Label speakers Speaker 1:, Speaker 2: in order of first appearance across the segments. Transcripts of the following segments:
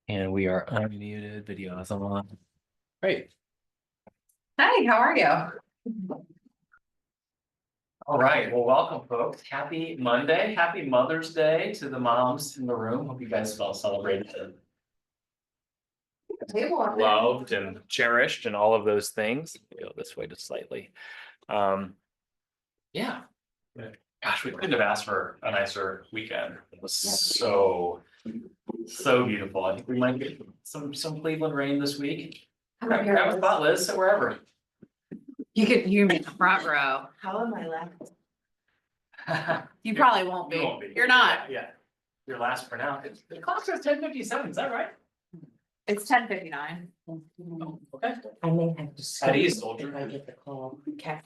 Speaker 1: And we are unmuted, video is on. Great.
Speaker 2: Hi, how are you?
Speaker 1: All right, well, welcome folks. Happy Monday, happy Mother's Day to the moms in the room. Hope you guys felt celebrated and loved and cherished and all of those things. Go this way just slightly. Yeah. Gosh, we couldn't have asked for a nicer weekend. It was so beautiful. I think we might get some Cleveland rain this week. Grab a spot, Liz, sit wherever.
Speaker 2: You can be in the front row.
Speaker 3: How am I left?
Speaker 2: You probably won't
Speaker 1: You
Speaker 2: be.
Speaker 1: won't be.
Speaker 2: You're not.
Speaker 1: Yeah. Your last for now. The clock says 10:57, is that right?
Speaker 2: It's 10:59.
Speaker 1: Okay.
Speaker 3: I may have to.
Speaker 1: At ease,
Speaker 3: skip
Speaker 1: soldier.
Speaker 3: If I get the call. Okay.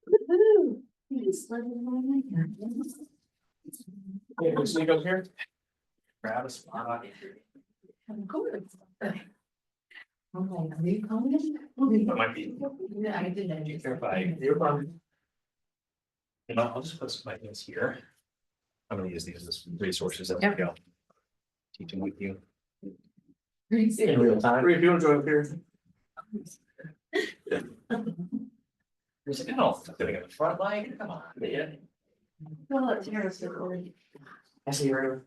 Speaker 3: Woo-hoo. He's living my life.
Speaker 1: Yeah, just leave up here. Grab a spot.
Speaker 3: Of course. Okay, are you coming?
Speaker 1: That might be.
Speaker 3: Yeah, I didn't.
Speaker 1: You're fine. You know, I'll just put some things here. I'm gonna use these as resources as we
Speaker 2: Yep.
Speaker 1: go. Teaching with you
Speaker 3: Pretty
Speaker 1: in real time.
Speaker 4: If you enjoy up here.
Speaker 1: There's a no, sitting in the front line, come on, yeah.
Speaker 3: Well, it's here, it's recorded.
Speaker 4: I see you.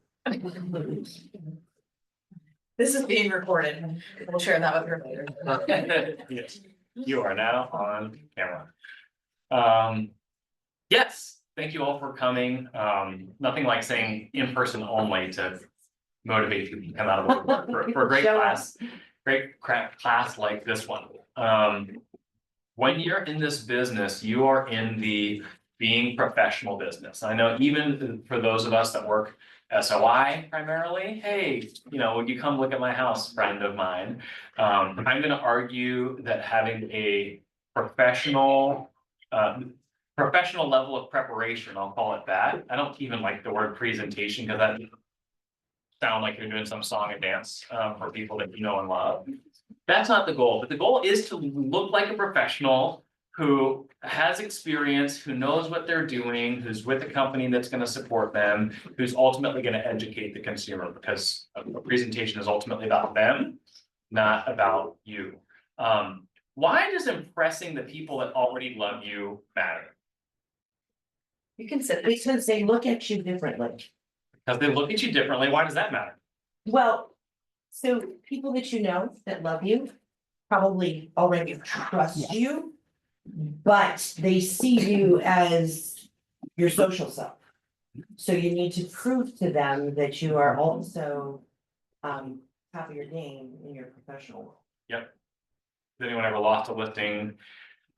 Speaker 2: This is being recorded. We'll share that with you later.
Speaker 1: Yes, you are now on camera. Yes, thank you all for coming. Nothing like saying in person only to motivate people to come out of work for a great
Speaker 3: Show up.
Speaker 1: class like this one. When you're in this business, you are in the being professional business. I know even for those of us that work SOI primarily, hey, you know, would you come look at my house, friend of mine? I'm gonna argue that having a professional level of preparation, I'll call it that. I don't even like the word presentation because that sound like you're doing some song and dance for people that you know and love. That's not the goal, but the goal is to look like a professional who has experience, who knows what they're doing, who's with a company that's going to support them, who's ultimately going to educate the consumer, because a presentation is ultimately about them, not about you. Why does impressing the people that already love you matter?
Speaker 2: You can sit there.
Speaker 3: Because they look at you differently.
Speaker 1: Because they look at you differently. Why does that matter?
Speaker 3: Well, so people that you know that love you probably already trust you. But they see you as your social self. So you need to prove to them that you are also top of your game in your professional world.
Speaker 1: Yep. Has anyone ever lost a listing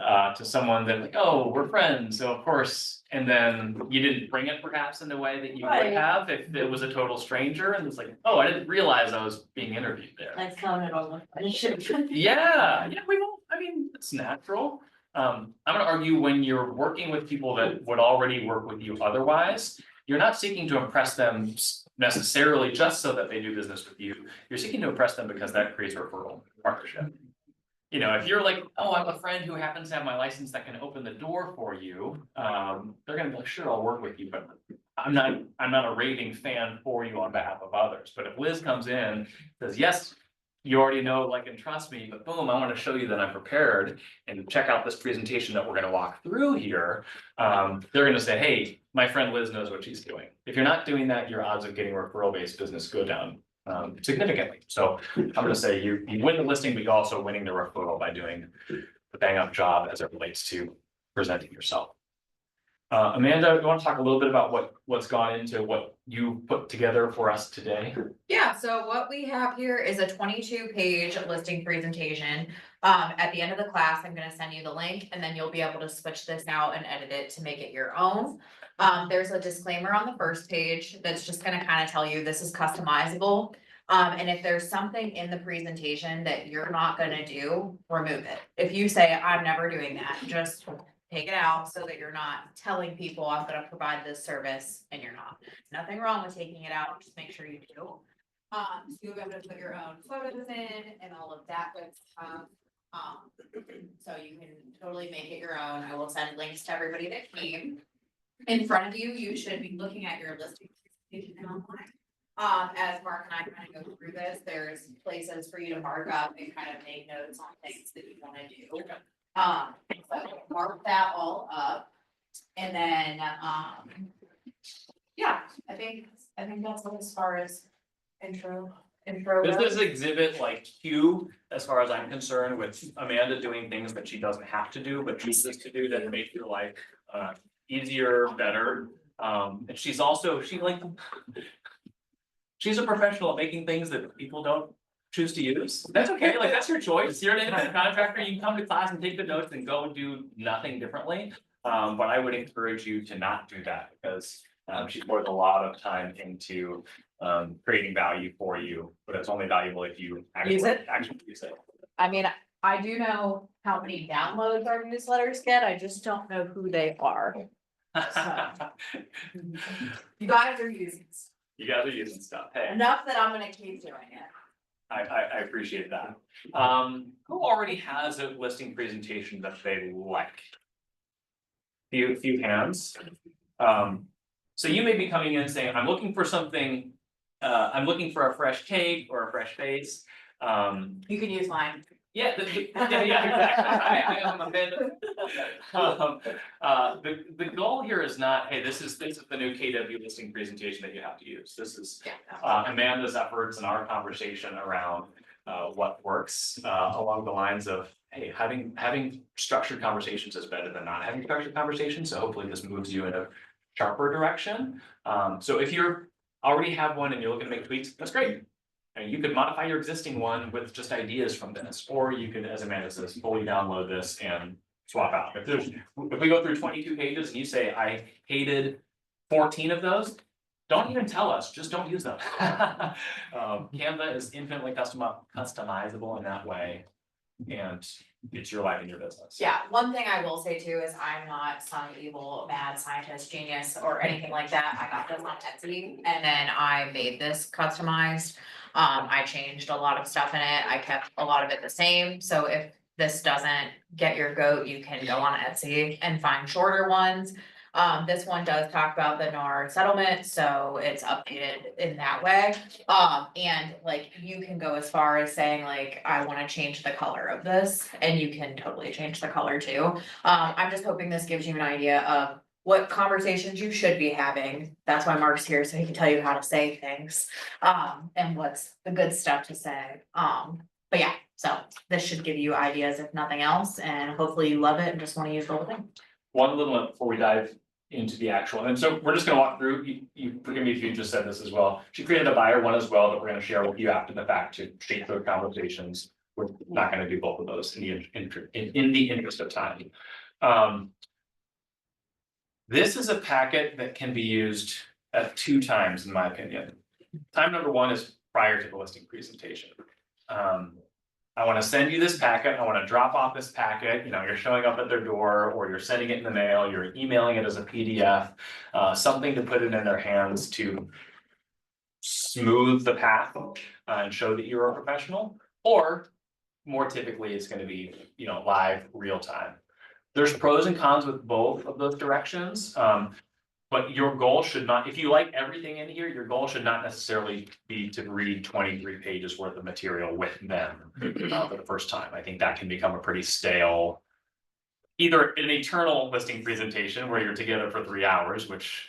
Speaker 1: to someone that like, oh, we're friends, so of course, and then you didn't bring it perhaps in the way that you would
Speaker 3: Right.
Speaker 1: have if it was a total stranger and it's like, oh, I didn't realize I was being interviewed there.
Speaker 3: Like telling it all.
Speaker 1: Yeah, we won't, I mean, it's natural. I'm gonna argue when you're working with people that would already work with you otherwise, you're not seeking to impress them necessarily just so that they do business with you. You're seeking to impress them because that creates a referral partnership. You know, if you're like, oh, I'm a friend who happens to have my license that can open the door for you, they're gonna be like, sure, I'll work with you, but I'm not a raving fan for you on behalf of others. But if Liz comes in, says, yes, you already know, like, and trust me, but boom, I want to show you that I'm prepared and check out this presentation that we're gonna walk through here. They're gonna say, hey, my friend Liz knows what she's doing. If you're not doing that, your odds of getting referral-based business go down significantly. So I'm gonna say you win the listing, but you're also winning the referral by doing the bang up job as it relates to presenting yourself. Amanda, you want to talk a little bit about what's gone into what you put together for us today?
Speaker 2: Yeah, so what we have here is a 22-page listing presentation. At the end of the class, I'm gonna send you the link and then you'll be able to switch this out and edit it to make it your own. There's a disclaimer on the first page that's just gonna kind of tell you this is customizable. And if there's something in the presentation that you're not gonna do, remove it. If you say, I'm never doing that, just take it out so that you're not telling people I'm gonna provide this service and you're not. Nothing wrong with taking it out, just make sure you do. So you'll be able to put your own photos in and all of that good stuff. So you can totally make it your own. I will send links to everybody that came. in front of you, you should be looking at your listing presentation online. As Mark and I kind of go through this, there's places for you to mark up and kind of make notes on things that you wanna do. So mark that all up. And then, yeah, I think that's all as far as intro
Speaker 1: This
Speaker 2: goes.
Speaker 1: is exhibit like Q, as far as I'm concerned, with Amanda doing things that she doesn't have to do, but chooses to do that make your life easier, better. And she's also, she's a professional at making things that people don't choose to use. That's okay, like, that's your choice. You're an independent contractor, you can come to class and take the notes and go and do nothing differently. But I would encourage you to not do that, because she's poured a lot of time into creating value for you, but it's only valuable if you
Speaker 2: Use it.
Speaker 1: actually use it.
Speaker 2: I mean, I do know how many downloads our newsletters get, I just don't know who they are. You guys are using
Speaker 1: You guys are using stuff, hey,
Speaker 2: enough that I'm gonna keep doing it.
Speaker 1: I appreciate that. Who already has a listing presentation that they like? Few hands. So you may be coming in saying, I'm looking for something, I'm looking for a fresh take or a fresh face.
Speaker 2: You can use mine.
Speaker 1: Yeah, yeah, exactly. I am a fan. The goal here is not, hey, this is the new KW listing presentation that you have to use. This is Amanda's efforts and our conversation around what works along the lines of, hey, having structured conversations is better than not having structured conversations. So hopefully this moves you in a sharper direction. So if you're already have one and you're looking to make tweaks, that's great. And you could modify your existing one with just ideas from this, or you could, as Amanda says, fully download this and swap out. If we go through 22 pages and you say, I hated 14 of those, don't even tell us, just don't use them. Canva is infinitely customizable in that way, and it's your life and your business.
Speaker 2: Yeah, one thing I will say too is I'm not some evil mad scientist genius or anything like that. I got this on Etsy and then I made this customized. I changed a lot of stuff in it. I kept a lot of it the same. So if this doesn't get your goat, you can go on Etsy and find shorter ones. This one does talk about the NAR settlement, so it's updated in that way. And like you can go as far as saying like, I wanna change the color of this, and you can totally change the color too. I'm just hoping this gives you an idea of what conversations you should be having. That's why Mark's here, so he can tell you how to say things, and what's the good stuff to say. But yeah, so this should give you ideas if nothing else, and hopefully you love it and just wanna use the whole thing.
Speaker 1: One little note before we dive into the actual, and so we're just gonna walk through, you forgive me if you just said this as well. She created a buyer one as well that we're gonna share with you after the fact to shape those conversations. We're not gonna do both of those in the interest of time. This is a packet that can be used at 2 times, in my opinion. Time number 1 is prior to the listing presentation. I wanna send you this packet, I wanna drop off this packet, you know, you're showing up at their door, or you're sending it in the mail, you're emailing it as a PDF. Something to put it in their hands to smooth the path and show that you're a professional, or more typically, it's gonna be, you know, live, real time. There's pros and cons with both of those directions. But your goal should not, if you like everything in here, your goal should not necessarily be to read 23 pages worth of material with them for the first time. I think that can become a pretty stale, either an eternal listing presentation where you're together for 3 hours, which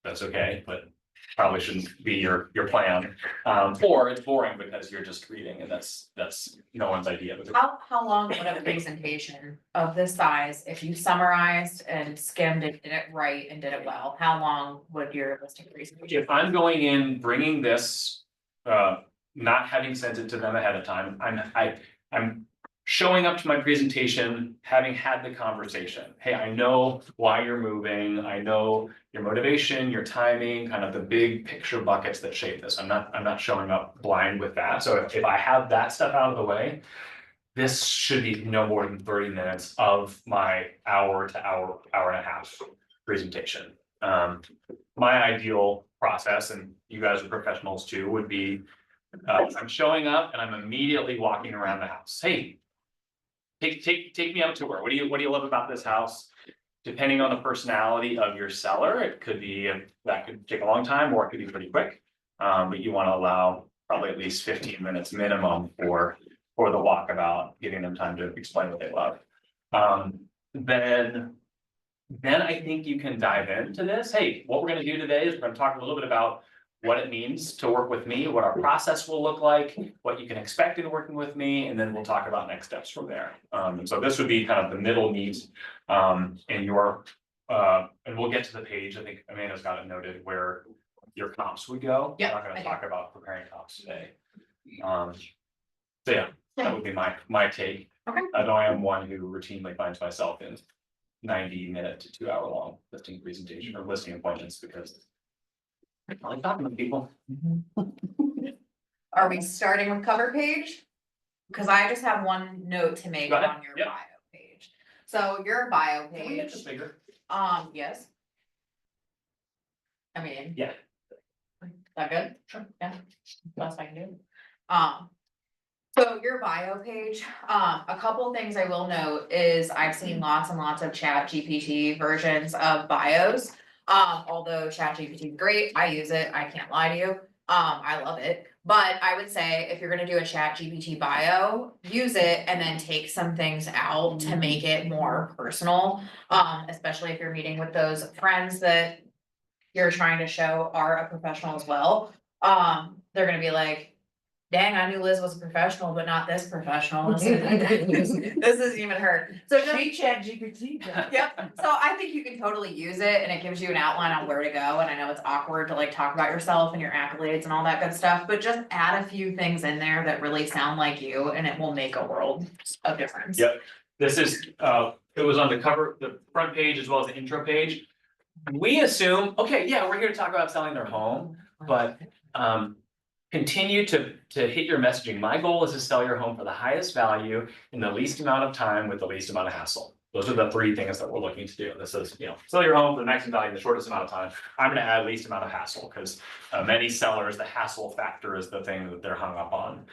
Speaker 1: that's okay, but probably shouldn't be your plan. Or it's boring because you're just reading, and that's no one's idea.
Speaker 2: How long would a presentation of this size, if you summarized and skimmed it, did it right and did it well, how long would your listing presentation?
Speaker 1: If I'm going in, bringing this, not having sent it to them ahead of time, I'm showing up to my presentation, having had the conversation. Hey, I know why you're moving. I know your motivation, your timing, kind of the big picture buckets that shape this. I'm not showing up blind with that. So if I have that stuff out of the way, this should be no more than 30 minutes of my hour to hour and a half presentation. My ideal process, and you guys are professionals too, would be I'm showing up and I'm immediately walking around the house. Hey, take me on a tour. What do you love about this house? depending on the personality of your seller, it could be, that could take a long time, or it could be pretty quick. But you wanna allow probably at least 15 minutes minimum for the walkabout, giving them time to explain what they love. Then I think you can dive into this. Hey, what we're gonna do today is we're gonna talk a little bit about what it means to work with me, what our process will look like, what you can expect in working with me, and then we'll talk about next steps from there. So this would be kind of the middle meat, in your, and we'll get to the page. I think Amanda's got it noted where your comps would go.
Speaker 2: Yeah,
Speaker 1: We're not
Speaker 2: I
Speaker 1: gonna
Speaker 2: do.
Speaker 1: talk about preparing comps today. So yeah, that would be my take.
Speaker 2: Okay.
Speaker 1: I know I am one who routinely finds myself in 90-minute to 2-hour long listing presentation or listing appointments because I like talking to people.
Speaker 2: Are we starting with cover page? Cause I just have one note to make
Speaker 1: Go ahead.
Speaker 2: on your
Speaker 1: Yep.
Speaker 2: bio page. So your bio
Speaker 1: Can we make this
Speaker 2: page,
Speaker 1: bigger?
Speaker 2: yes. I mean.
Speaker 1: Yeah.
Speaker 2: That good? Sure. Yeah, best I can do. So your bio page, a couple things I will note is I've seen lots and lots of Chat GPT versions of bios. Although Chat GPT is great, I use it, I can't lie to you, I love it. But I would say if you're gonna do a Chat GPT bio, use it and then take some things out to make it more personal. Especially if you're meeting with those friends that you're trying to show are a professional as well. They're gonna be like, dang, I knew Liz was a professional, but not this professional. This isn't even her. So just,
Speaker 3: She Chat GPT.
Speaker 2: yep, so I think you can totally use it and it gives you an outline on where to go. And I know it's awkward to like talk about yourself and your accolades and all that good stuff, but just add a few things in there that really sound like you and it will make a world of difference.
Speaker 1: Yep. This is, it was on the cover, the front page as well as the intro page. We assume, okay, yeah, we're here to talk about selling their home, but continue to hit your messaging. My goal is to sell your home for the highest value in the least amount of time with the least amount of hassle. Those are the 3 things that we're looking to do. This is, sell your home for the maximum value in the shortest amount of time. I'm gonna add least amount of hassle, because many sellers, the hassle factor is the thing that they're hung up on.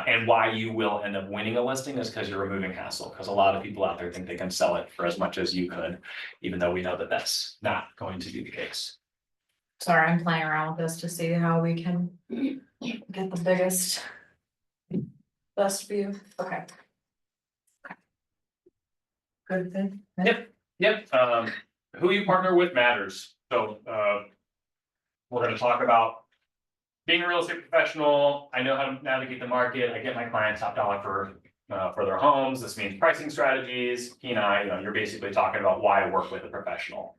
Speaker 1: And why you will end up winning a listing is because you're removing hassle, because a lot of people out there think they can sell it for as much as you could, even though we know that that's not going to be the case.
Speaker 2: Sorry, I'm playing around with this to see how we can get the biggest. Best view, okay.
Speaker 3: Good thing.
Speaker 1: Yep, who you partner with matters, so, we're gonna talk about being a real estate professional. I know how to navigate the market, I get my clients top dollar for their homes, this means pricing strategies. He and I, you're basically talking about why I work with a professional.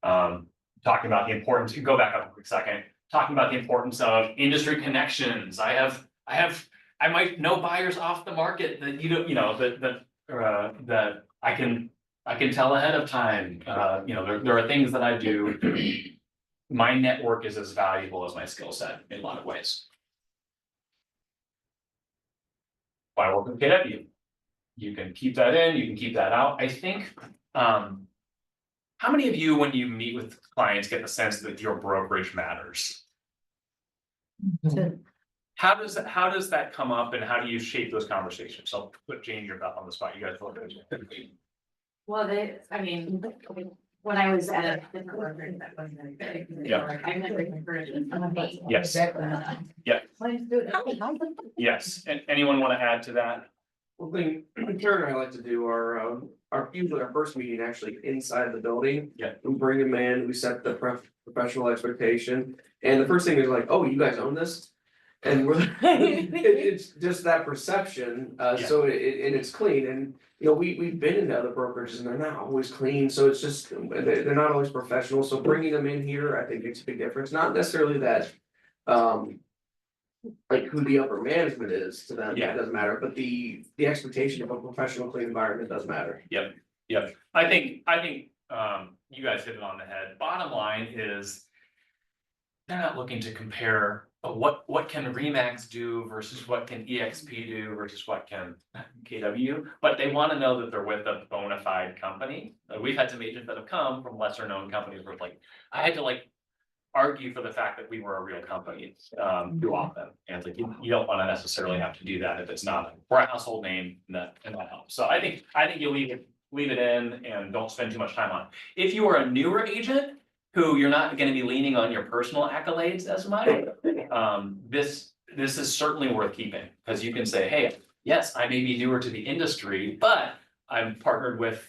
Speaker 1: Talking about the importance, you go back up a quick second, talking about the importance of industry connections. I might know buyers off the market that that I can tell ahead of time. There are things that I do. My network is as valuable as my skill set in a lot of ways. Why I work with KW? You can keep that in, you can keep that out. I think, how many of you, when you meet with clients, get the sense that your brokerage matters? How does that come up and how do you shape those conversations? So put Jane, your Beth on the spot, you guys both.
Speaker 5: Well, when I was at a different brokerage, that wasn't very big.
Speaker 1: Yeah.
Speaker 5: Like, I never converted it.
Speaker 1: Yes. Yeah. Yes, and anyone want to add to that?
Speaker 4: One thing Karen and I like to do are, usually our first meeting actually inside the building.
Speaker 1: Yeah.
Speaker 4: We bring them in, we set the professional expectation, and the first thing is like, oh, you guys own this? And we're, it's just that perception, so it's clean, and we've been into other brokerages and they're not always clean, so it's just, they're not always professional, so bringing them in here, I think makes a big difference, not necessarily that. Like who the upper management is to them,
Speaker 1: Yeah.
Speaker 4: that doesn't matter, but the expectation of a professional clean environment does matter.
Speaker 1: Yep, I think, you guys hit it on the head. Bottom line is. They're not looking to compare what can Remax do versus what can EXP do versus what can KW, but they want to know that they're with a bona fide company. We've had some agents that have come from lesser known companies where like, I had to like argue for the fact that we were a real company too often. And it's like, you don't want to necessarily have to do that if it's not, we're a household name and that helps. So I think you'll leave leave it in and don't spend too much time on. If you are a newer agent, who you're not gonna be leaning on your personal accolades as much, this is certainly worth keeping, because you can say, hey, yes, I may be newer to the industry, but I'm partnered with,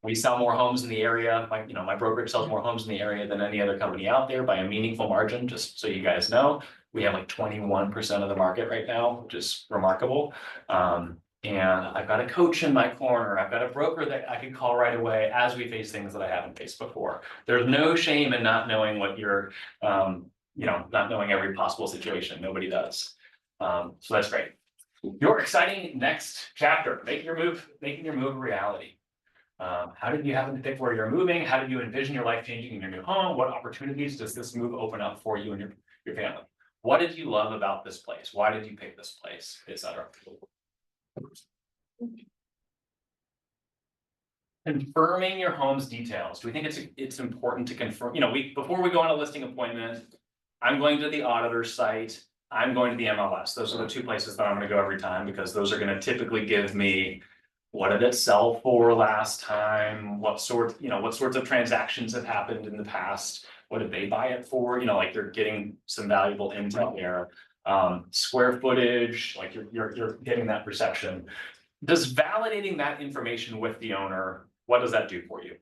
Speaker 1: we sell more homes in the area, my brokerage sells more homes in the area than any other company out there by a meaningful margin, just so you guys know. We have like 21% of the market right now, which is remarkable. And I've got a coach in my corner, I've got a broker that I can call right away as we face things that I haven't faced before. There's no shame in not knowing what you're, not knowing every possible situation, nobody does. So that's great. Your exciting next chapter, making your move a reality. How did you happen to pick where you're moving? How did you envision your life changing in your new home? What opportunities does this move open up for you and your family? What did you love about this place? Why did you pick this place, etc.? Confirming your home's details. Do we think it's important to confirm, before we go on a listing appointment, I'm going to the auditor's site, I'm going to the MLS. Those are the two places that I'm gonna go every time, because those are gonna typically give me, what did it sell for last time? What sorts of transactions have happened in the past? What did they buy it for? Like they're getting some valuable intel there. Square footage, like you're getting that perception. Does validating that information with the owner, what does that do for you?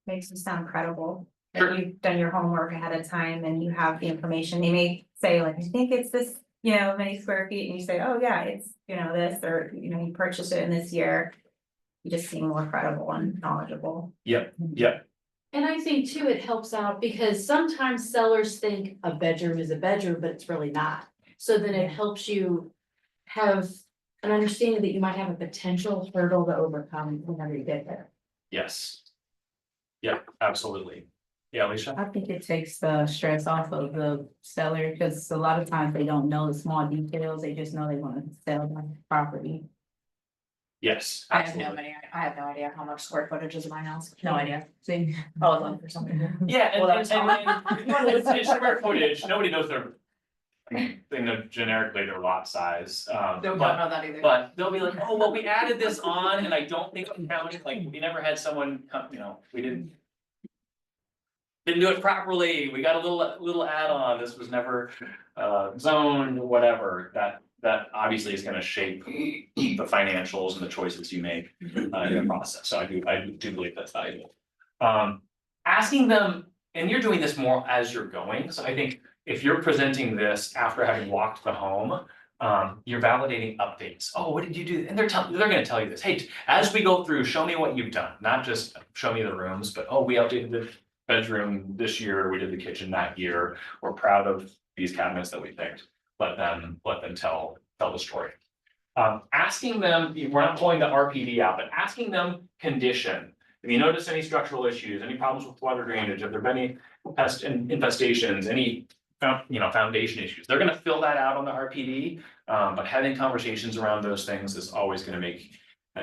Speaker 6: Makes you sound credible,
Speaker 1: Sure.
Speaker 6: that you've done your homework ahead of time and you have the information. They may say like, I think it's this, many square feet, and you say, oh yeah, it's, this, or, you purchased it in this year. You just seem more credible and knowledgeable.
Speaker 1: Yep.
Speaker 5: And I think too, it helps out because sometimes sellers think a bedroom is a bedroom, but it's really not. So then it helps you have an understanding that you might have a potential hurdle to overcome whenever you get there.
Speaker 1: Yes. Yep, absolutely. Yeah, Alicia?
Speaker 7: I think it takes the stress off of the seller, because a lot of times they don't know the small details, they just know they wanna sell the property.
Speaker 1: Yes,
Speaker 2: I have no
Speaker 1: absolutely.
Speaker 2: idea how much square footage is in my house, no
Speaker 7: No.
Speaker 2: idea.
Speaker 7: See?
Speaker 2: Oh, it's on for some people.
Speaker 1: Yeah,
Speaker 2: Well,
Speaker 1: and
Speaker 2: that's
Speaker 1: it's square footage, nobody knows they know generically their lot size,
Speaker 2: Don't
Speaker 1: but
Speaker 2: know that either.
Speaker 1: But they'll be like, oh, well, we added this on and I don't think we counted, like, we never had someone come, we didn't. Didn't do it properly, we got a little add-on, this was never zoned, whatever, that obviously is gonna shape the financials and the choices you make in the process, so I do believe that's valuable. Asking them, and you're doing this more as you're going, so I think if you're presenting this after having walked the home, you're validating updates. Oh, what did you do? And they're gonna tell you this. Hey, as we go through, show me what you've done, not just show me the rooms, but oh, we updated the bedroom this year, we did the kitchen that year. We're proud of these cabinets that we picked. Let them tell the story. Asking them, we're not pulling the RPD out, but asking them condition. If you notice any structural issues, any problems with water drainage, if there have been any pest infestations, any foundation issues, they're gonna fill that out on the RPD. But having conversations around those things is always gonna make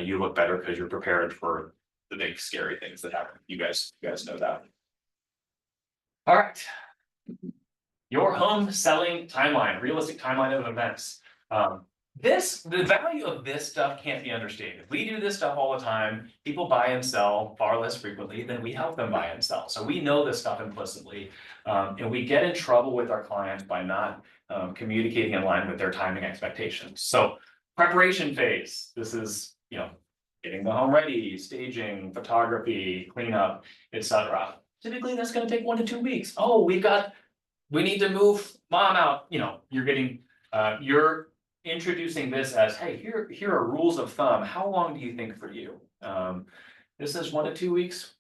Speaker 1: you look better, because you're prepared for the big scary things that happen. You guys know that. All right. Your home selling timeline, realistic timeline of events. The value of this stuff can't be understated. We do this stuff all the time. People buy and sell far less frequently than we help them buy and sell. So we know this stuff implicitly. And we get in trouble with our clients by not communicating in line with their timing expectations. So preparation phase, this is, getting the home ready, staging, photography, cleanup, etc. Typically, that's gonna take 1 to 2 weeks. Oh, we need to move mom out, you're introducing this as, hey, here are rules of thumb. How long do you think for you? This is 1 to 2 weeks.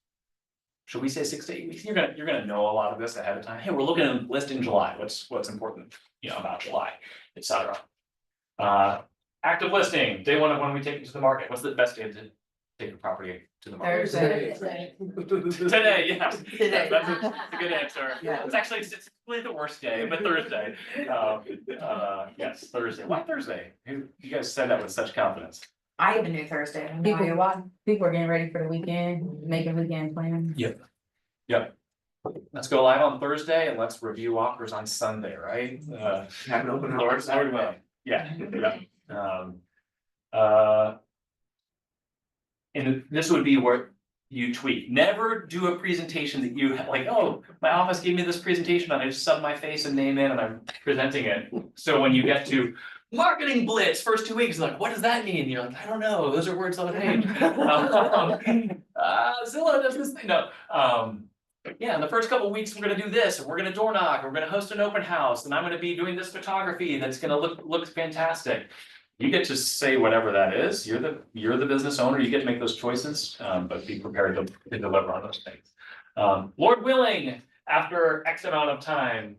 Speaker 1: Should we say 6 to 8 weeks? You're gonna know a lot of this ahead of time. Hey, we're looking at a list in July. What's important, about July, etc. Active listing, day 1 of when we take it to the market. What's the best day to take a property to the market?
Speaker 3: Thursday.
Speaker 1: Today, yes.
Speaker 3: Today.
Speaker 1: That's a good answer.
Speaker 3: Yeah.
Speaker 1: It's really the worst day, but Thursday. Yes, Thursday. Why Thursday? You guys said that with such confidence.
Speaker 2: I even knew Thursday, I have no idea why.
Speaker 7: People are getting ready for the weekend, making weekend plans.
Speaker 1: Yep. Let's go live on Thursday and let's review offers on Sunday, right?
Speaker 4: Have an open
Speaker 1: Lord
Speaker 4: house.
Speaker 1: willing. Yeah. and this would be where you tweak, never do a presentation that you like, oh, my office gave me this presentation and I just sub my face and name in and I'm presenting it. So when you get to marketing blitz, first 2 weeks, like, what does that mean? You're like, I don't know, those are words on a page. Zillow does this thing, no, but yeah, in the first couple of weeks, we're gonna do this, and we're gonna door knock, we're gonna host an open house, and I'm gonna be doing this photography that's gonna look fantastic. You get to say whatever that is, you're the business owner, you get to make those choices, but be prepared to deliver on those things. Lord willing, after X amount of time,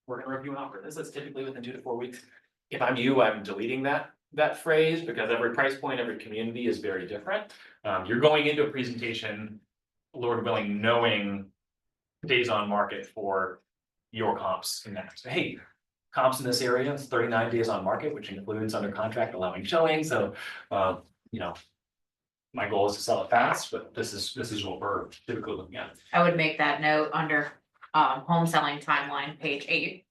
Speaker 1: we're gonna review an offer, this is typically within 2 to 4 weeks. If I'm you, I'm deleting that phrase, because every price point, every community is very different. You're going into a presentation, Lord willing, knowing days on market for your comps in that. So, hey, comps in this area, it's 39 days on market, which includes under contract allowing showing, so, you know. My goal is to sell it fast, but this is what we're typically looking at.
Speaker 2: I would make that note under, home selling timeline, page 8,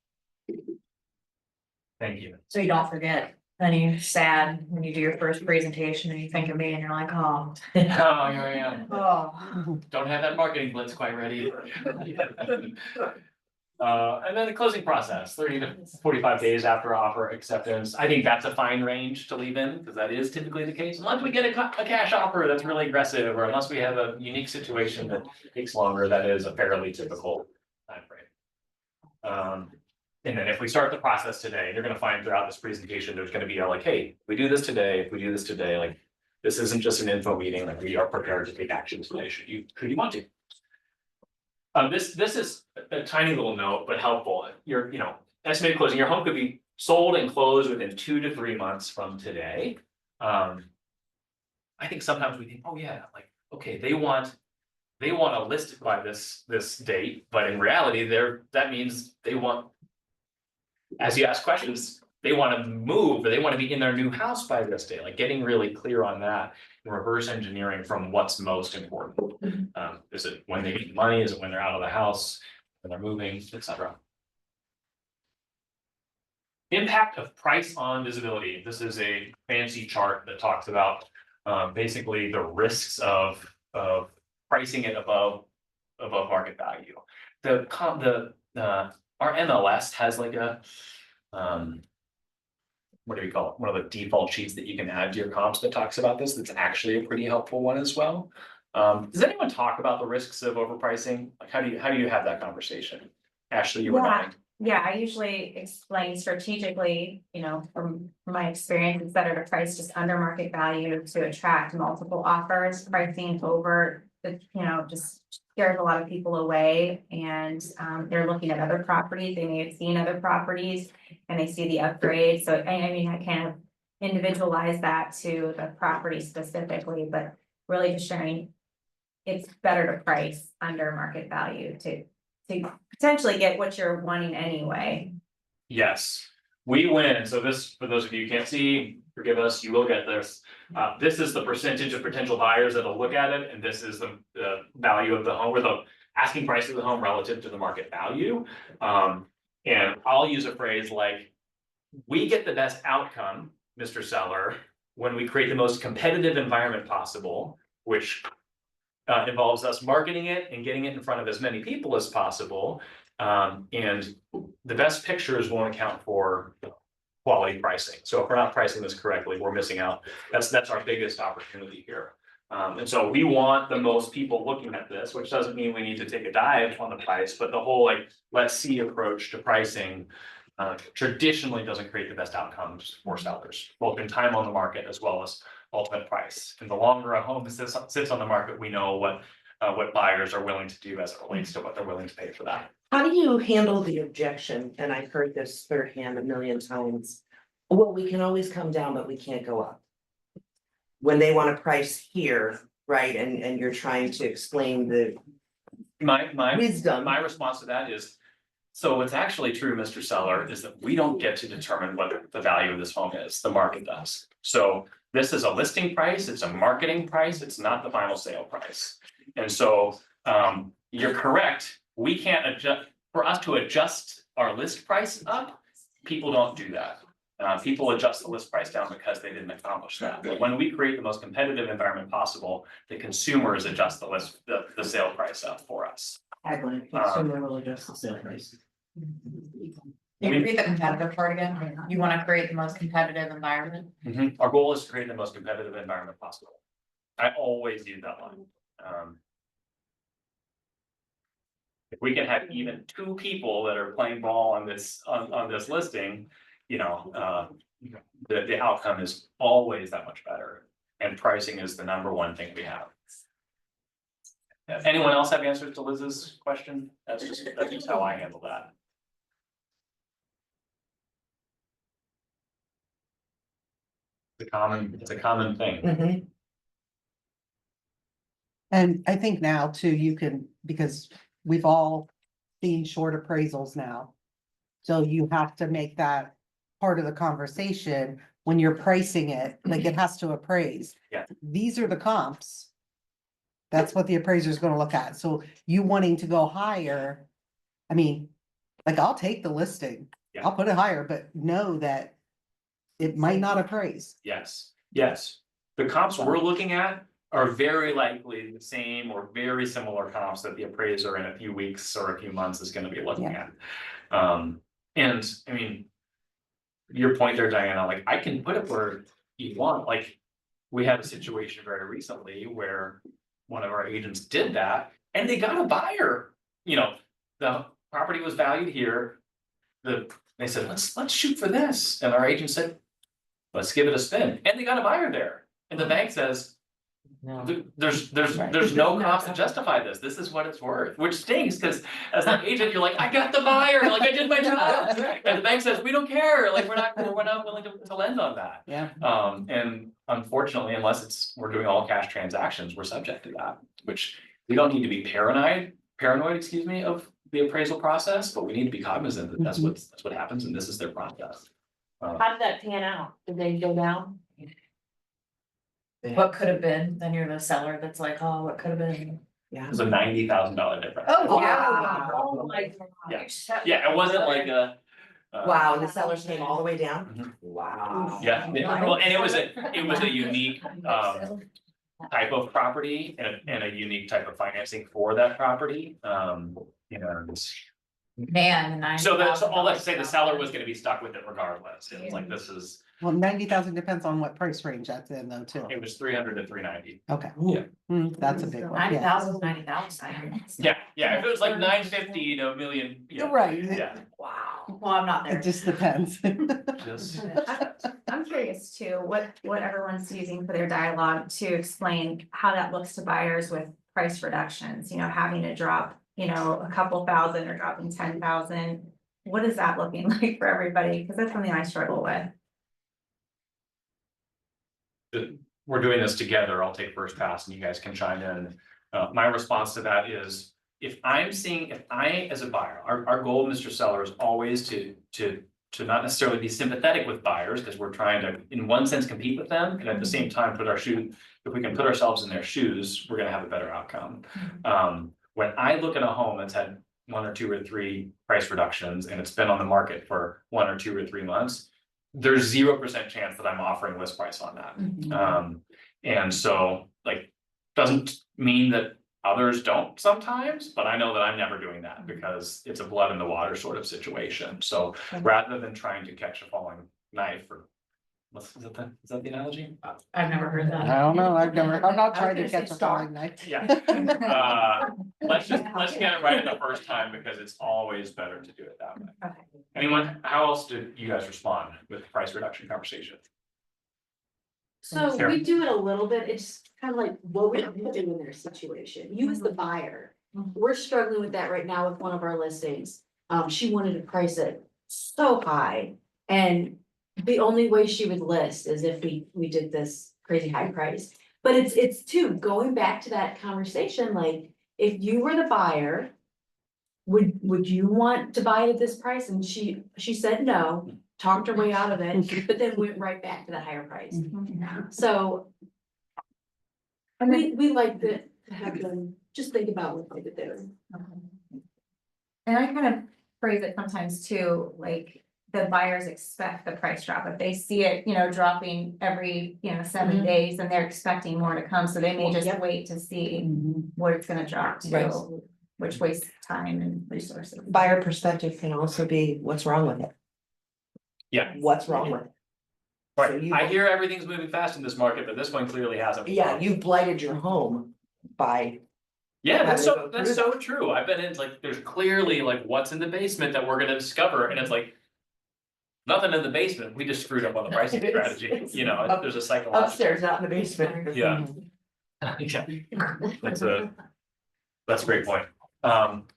Speaker 1: Thank you.
Speaker 2: so you don't forget. Then you're sad when you do your first presentation and you think of me and you're like, oh.
Speaker 1: Oh, here I am,
Speaker 2: Oh.
Speaker 1: don't have that marketing blitz quite ready. And then the closing process, 30 to 45 days after offer acceptance. I think that's a fine range to leave in, because that is typically the case. Unless we get a cash offer that's really aggressive, or unless we have a unique situation that takes longer, that is a fairly typical timeframe. And then if we start the process today, you're gonna find throughout this presentation, there's gonna be like, hey, we do this today, if we do this today, like, this isn't just an info meeting, like, we are prepared to take action today, should you want to. This is a tiny little note, but helpful. Your, estimated closing, your home could be sold and closed within 2 to 3 months from today. I think sometimes we think, oh yeah, like, okay, they want to list it by this date, but in reality, that means they want, as you ask questions, they want to move, or they want to be in their new house by this day, like getting really clear on that. Reverse engineering from what's most important. Is it when they get money? Is it when they're out of the house, when they're moving, etc. Impact of price on visibility. This is a fancy chart that talks about basically the risks of pricing it above market value. Our MLS has like a what do we call it? One of the default sheets that you can add to your comps that talks about this. That's actually a pretty helpful one as well. Does anyone talk about the risks of overpricing? Like, how do you have that conversation? Ashley, you were nodding.
Speaker 6: Yeah, I usually explain strategically, from my experience, it's better to price just under market value to attract multiple offers. Pricing over, just scares a lot of people away, and they're looking at other properties, they may have seen other properties and they see the upgrade. So I mean, I kind of individualize that to the property specifically, but really just sharing it's better to price under market value to potentially get what you're wanting anyway.
Speaker 1: Yes, we win. So this, for those of you who can't see, forgive us, you will get this. This is the percentage of potential buyers that'll look at it, and this is the value of the home, or the asking price of the home relative to the market value. And I'll use a phrase like, we get the best outcome, Mr. Seller, when we create the most competitive environment possible, which involves us marketing it and getting it in front of as many people as possible. And the best pictures won't account for quality pricing. So if we're not pricing this correctly, we're missing out. That's our biggest opportunity here. And so we want the most people looking at this, which doesn't mean we need to take a dive on the price, but the whole let's see approach to pricing traditionally doesn't create the best outcomes for sellers, both in time on the market as well as ultimate price. And the longer a home sits on the market, we know what buyers are willing to do as it relates to what they're willing to pay for that.
Speaker 3: How do you handle the objection? And I've heard this firsthand a million times. Well, we can always come down, but we can't go up. When they want to price here, right, and you're trying to explain the
Speaker 1: My
Speaker 3: wisdom.
Speaker 1: My response to that is, so what's actually true, Mr. Seller, is that we don't get to determine what the value of this home is, the market does. So this is a listing price, it's a marketing price, it's not the final sale price. And so you're correct, we can't adjust, for us to adjust our list price up, people don't do that. People adjust the list price down because they didn't accomplish that. But when we create the most competitive environment possible, the consumers adjust the sale price up for us.
Speaker 3: Consumer will adjust the sale price.
Speaker 2: Can you read the competitive part again? You wanna create the most competitive environment?
Speaker 1: Our goal is to create the most competitive environment possible. I always use that line. If we can have even two people that are playing ball on this listing, you know, the outcome is always that much better. And pricing is the number one thing we have. Anyone else have answers to Liz's question? That's just how I handle that. It's a common thing.
Speaker 3: Mm-hmm.
Speaker 8: And I think now too, you can, because we've all seen short appraisals now. So you have to make that part of the conversation when you're pricing it, like it has to appraise.
Speaker 1: Yeah.
Speaker 8: These are the comps. That's what the appraiser is gonna look at. So you wanting to go higher. I mean, like I'll take the listing.
Speaker 1: Yeah.
Speaker 8: I'll put it higher, but know that it might not appraise.
Speaker 1: Yes, yes. The comps we're looking at are very likely the same or very similar comps that the appraiser in a few weeks or a few months is gonna be looking at. And I mean. Your point there, Diana, like I can put it where you want, like. We had a situation very recently where one of our agents did that and they got a buyer. You know, the property was valued here. They said, let's shoot for this, and our agent said, let's give it a spin, and they got a buyer there, and the bank says. There's no comps to justify this, this is what it's worth, which stinks, because as an agent, you're like, I got the buyer, like I did my job. And the bank says, we don't care, like we're not willing to lend on that.
Speaker 8: Yeah.
Speaker 1: And unfortunately, unless we're doing all cash transactions, we're subject to that, which we don't need to be paranoid, excuse me, of the appraisal process, but we need to be cognizant that that's what happens, and this is their process.
Speaker 5: How did that pan out? Did they go down?
Speaker 2: What could have been, then you're the seller that's like, oh, what could have been?
Speaker 1: It was a $90,000 difference.
Speaker 2: Oh,
Speaker 3: yeah.
Speaker 5: Oh my
Speaker 1: Yeah.
Speaker 5: gosh.
Speaker 1: Yeah, it wasn't like a.
Speaker 3: Wow, and the sellers came all the way down?
Speaker 1: Mhm.
Speaker 3: Wow.
Speaker 1: Yeah, well, and it was a unique type of property and a unique type of financing for that property. You know,
Speaker 2: Man,
Speaker 1: so all that to say, the seller was gonna be stuck with it regardless. It was like, this is,
Speaker 8: Well, 90,000 depends on what price range that's in though, too.
Speaker 1: it was 300 to 390.
Speaker 8: Okay.
Speaker 1: Yeah.
Speaker 8: That's a big one,
Speaker 2: 90,000, 90,000.
Speaker 1: Yeah, if it was like 950 to $1 million,
Speaker 8: You're
Speaker 1: yeah,
Speaker 8: right.
Speaker 1: yeah.
Speaker 2: Wow, well, I'm not there.
Speaker 8: It just depends.
Speaker 1: Just-
Speaker 6: I'm curious too, what everyone's using for their dialogue to explain how that looks to buyers with price reductions, you know, having to drop, you know, a couple thousand or dropping 10,000. What is that looking like for everybody? Because that's something I struggle with.
Speaker 1: We're doing this together, I'll take first pass and you guys can chime in. My response to that is, if I, as a buyer, our goal, Mr. Seller, is always to not necessarily be sympathetic with buyers, because we're trying to, in one sense, compete with them, and at the same time, if we can put ourselves in their shoes, we're gonna have a better outcome. When I look at a home that's had 1 or 2 or 3 price reductions, and it's been on the market for 1 or 2 or 3 months, there's 0% chance that I'm offering list price on that. And so, like, doesn't mean that others don't sometimes, but I know that I'm never doing that because it's a blood in the water sort of situation. So rather than trying to catch a falling knife, or is that the analogy?
Speaker 2: I've never heard that.
Speaker 8: I don't know, I'm not trying to
Speaker 3: gonna say
Speaker 8: catch a
Speaker 3: star.
Speaker 8: falling knife.
Speaker 1: Yeah. Let's get it right the first time, because it's always better to do it that way.
Speaker 6: Okay.
Speaker 1: Anyone, how else did you guys respond with the price reduction conversation?
Speaker 5: So
Speaker 1: Sarah.
Speaker 5: we do it a little bit, it's kind of like what we do in their situation, you as the buyer. We're struggling with that right now with one of our listings, she wanted to price it so high. And the only way she would list is if we did this crazy high price. But it's too, going back to that conversation, like, if you were the buyer. Would you want to buy it at this price? And she said no, talked her way out of it, but then went right back to the higher price. So. We like to have them just think about what they could do.
Speaker 6: And I kind of phrase it sometimes too, like, the buyers expect the price drop. If they see it, dropping every, 7 days, and they're expecting more to come, so they may just wait to see what it's gonna drop
Speaker 3: Right.
Speaker 6: to, which wastes time and resources.
Speaker 3: Buyer perspective can also be, what's wrong with it?
Speaker 1: Yeah.
Speaker 3: What's wrong with it? So
Speaker 1: Right,
Speaker 3: you-
Speaker 1: I hear everything's moving fast in this market, but this one clearly hasn't.
Speaker 3: Yeah, you blighted your home by,
Speaker 1: Yeah,
Speaker 3: How
Speaker 1: that's
Speaker 3: do they
Speaker 1: so,
Speaker 3: go
Speaker 1: that's
Speaker 3: through
Speaker 1: so true. I've been in, like, there's clearly like what's in the basement that we're gonna discover, and it's like. Nothing in the basement, we just screwed up on the pricing
Speaker 3: It is.
Speaker 1: strategy, you know, there's a psychological.
Speaker 3: upstairs, not in the basement.
Speaker 1: Yeah. Yeah, that's a great point.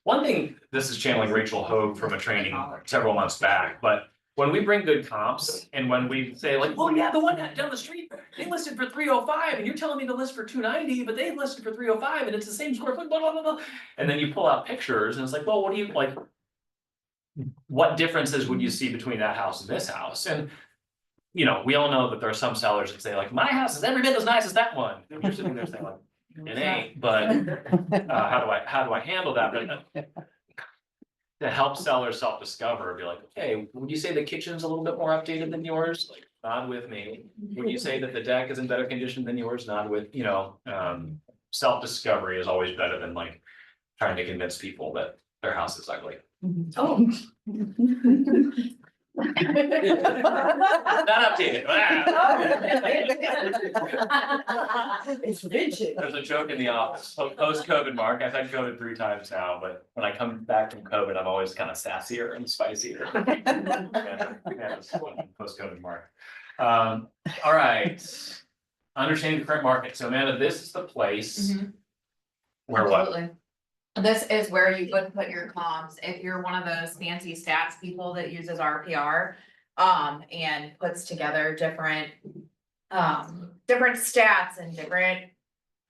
Speaker 1: One thing, this is channeling Rachel Hogue from a training several months back, but. When we bring good comps and when we say like, well, yeah, the one down the street, they listed for 305 and you're telling me to list for 290, but they listed for 305 and it's the same square foot, blah, blah, blah, blah. And then you pull out pictures and it's like, well, what do you like? What differences would you see between that house and this house? And. You know, we all know that there are some sellers that say like, my house is every bit as nice as that one. And you're sitting there saying like, it ain't, but how do I handle that? But to help sellers self-discover, be like, okay, would you say the kitchen's a little bit more updated than yours? Like, nod with me. Would you say that the deck is in better condition than yours? Nod with, self-discovery is always better than like trying to convince people that their house is ugly.
Speaker 5: Oh.
Speaker 1: Not updated.
Speaker 3: It's vintage.
Speaker 1: There's a joke in the office, post-COVID, Mark, I've had COVID 3 times now, but when I come back from COVID, I'm always kind of sassier and spicier. Post-COVID, Mark. All right. Understanding the current market, so Amanda, this is the place. Where what?
Speaker 2: Absolutely. This is where you would put your comps, if you're one of those fancy stats people that uses RPR, and puts together different stats and different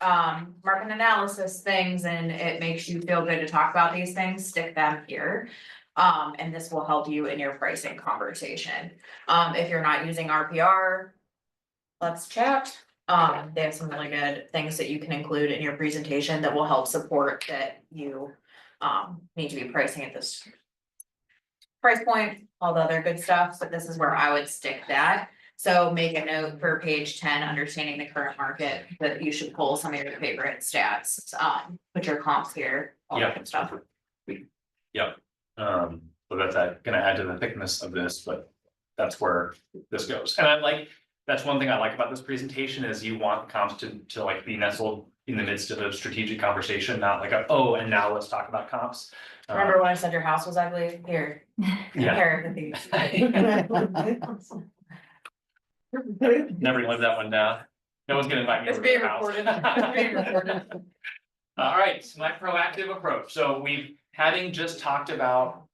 Speaker 2: market analysis things, and it makes you feel good to talk about these things, stick them here. And this will help you in your pricing conversation. If you're not using RPR, let's chat. They have some really good things that you can include in your presentation that will help support that you need to be pricing at this price point, all the other good stuff, so this is where I would stick that. So make a note for page 10, understanding the current market, that you should pull some of your favorite stats, put your comps here, all that good stuff.
Speaker 1: So that's gonna add to the thickness of this, but that's where this goes. And that's one thing I like about this presentation is you want comps to like be nestled in the midst of a strategic conversation, not like and now let's talk about comps.
Speaker 2: Remember when I said your house was ugly? Here.
Speaker 1: Yeah.
Speaker 2: Compare the these.
Speaker 1: Never lived that one down. No one's gonna invite me
Speaker 2: It's
Speaker 1: over to
Speaker 2: being
Speaker 1: their house.
Speaker 2: recorded. It's being recorded.
Speaker 1: All right, so my proactive approach. So having just talked about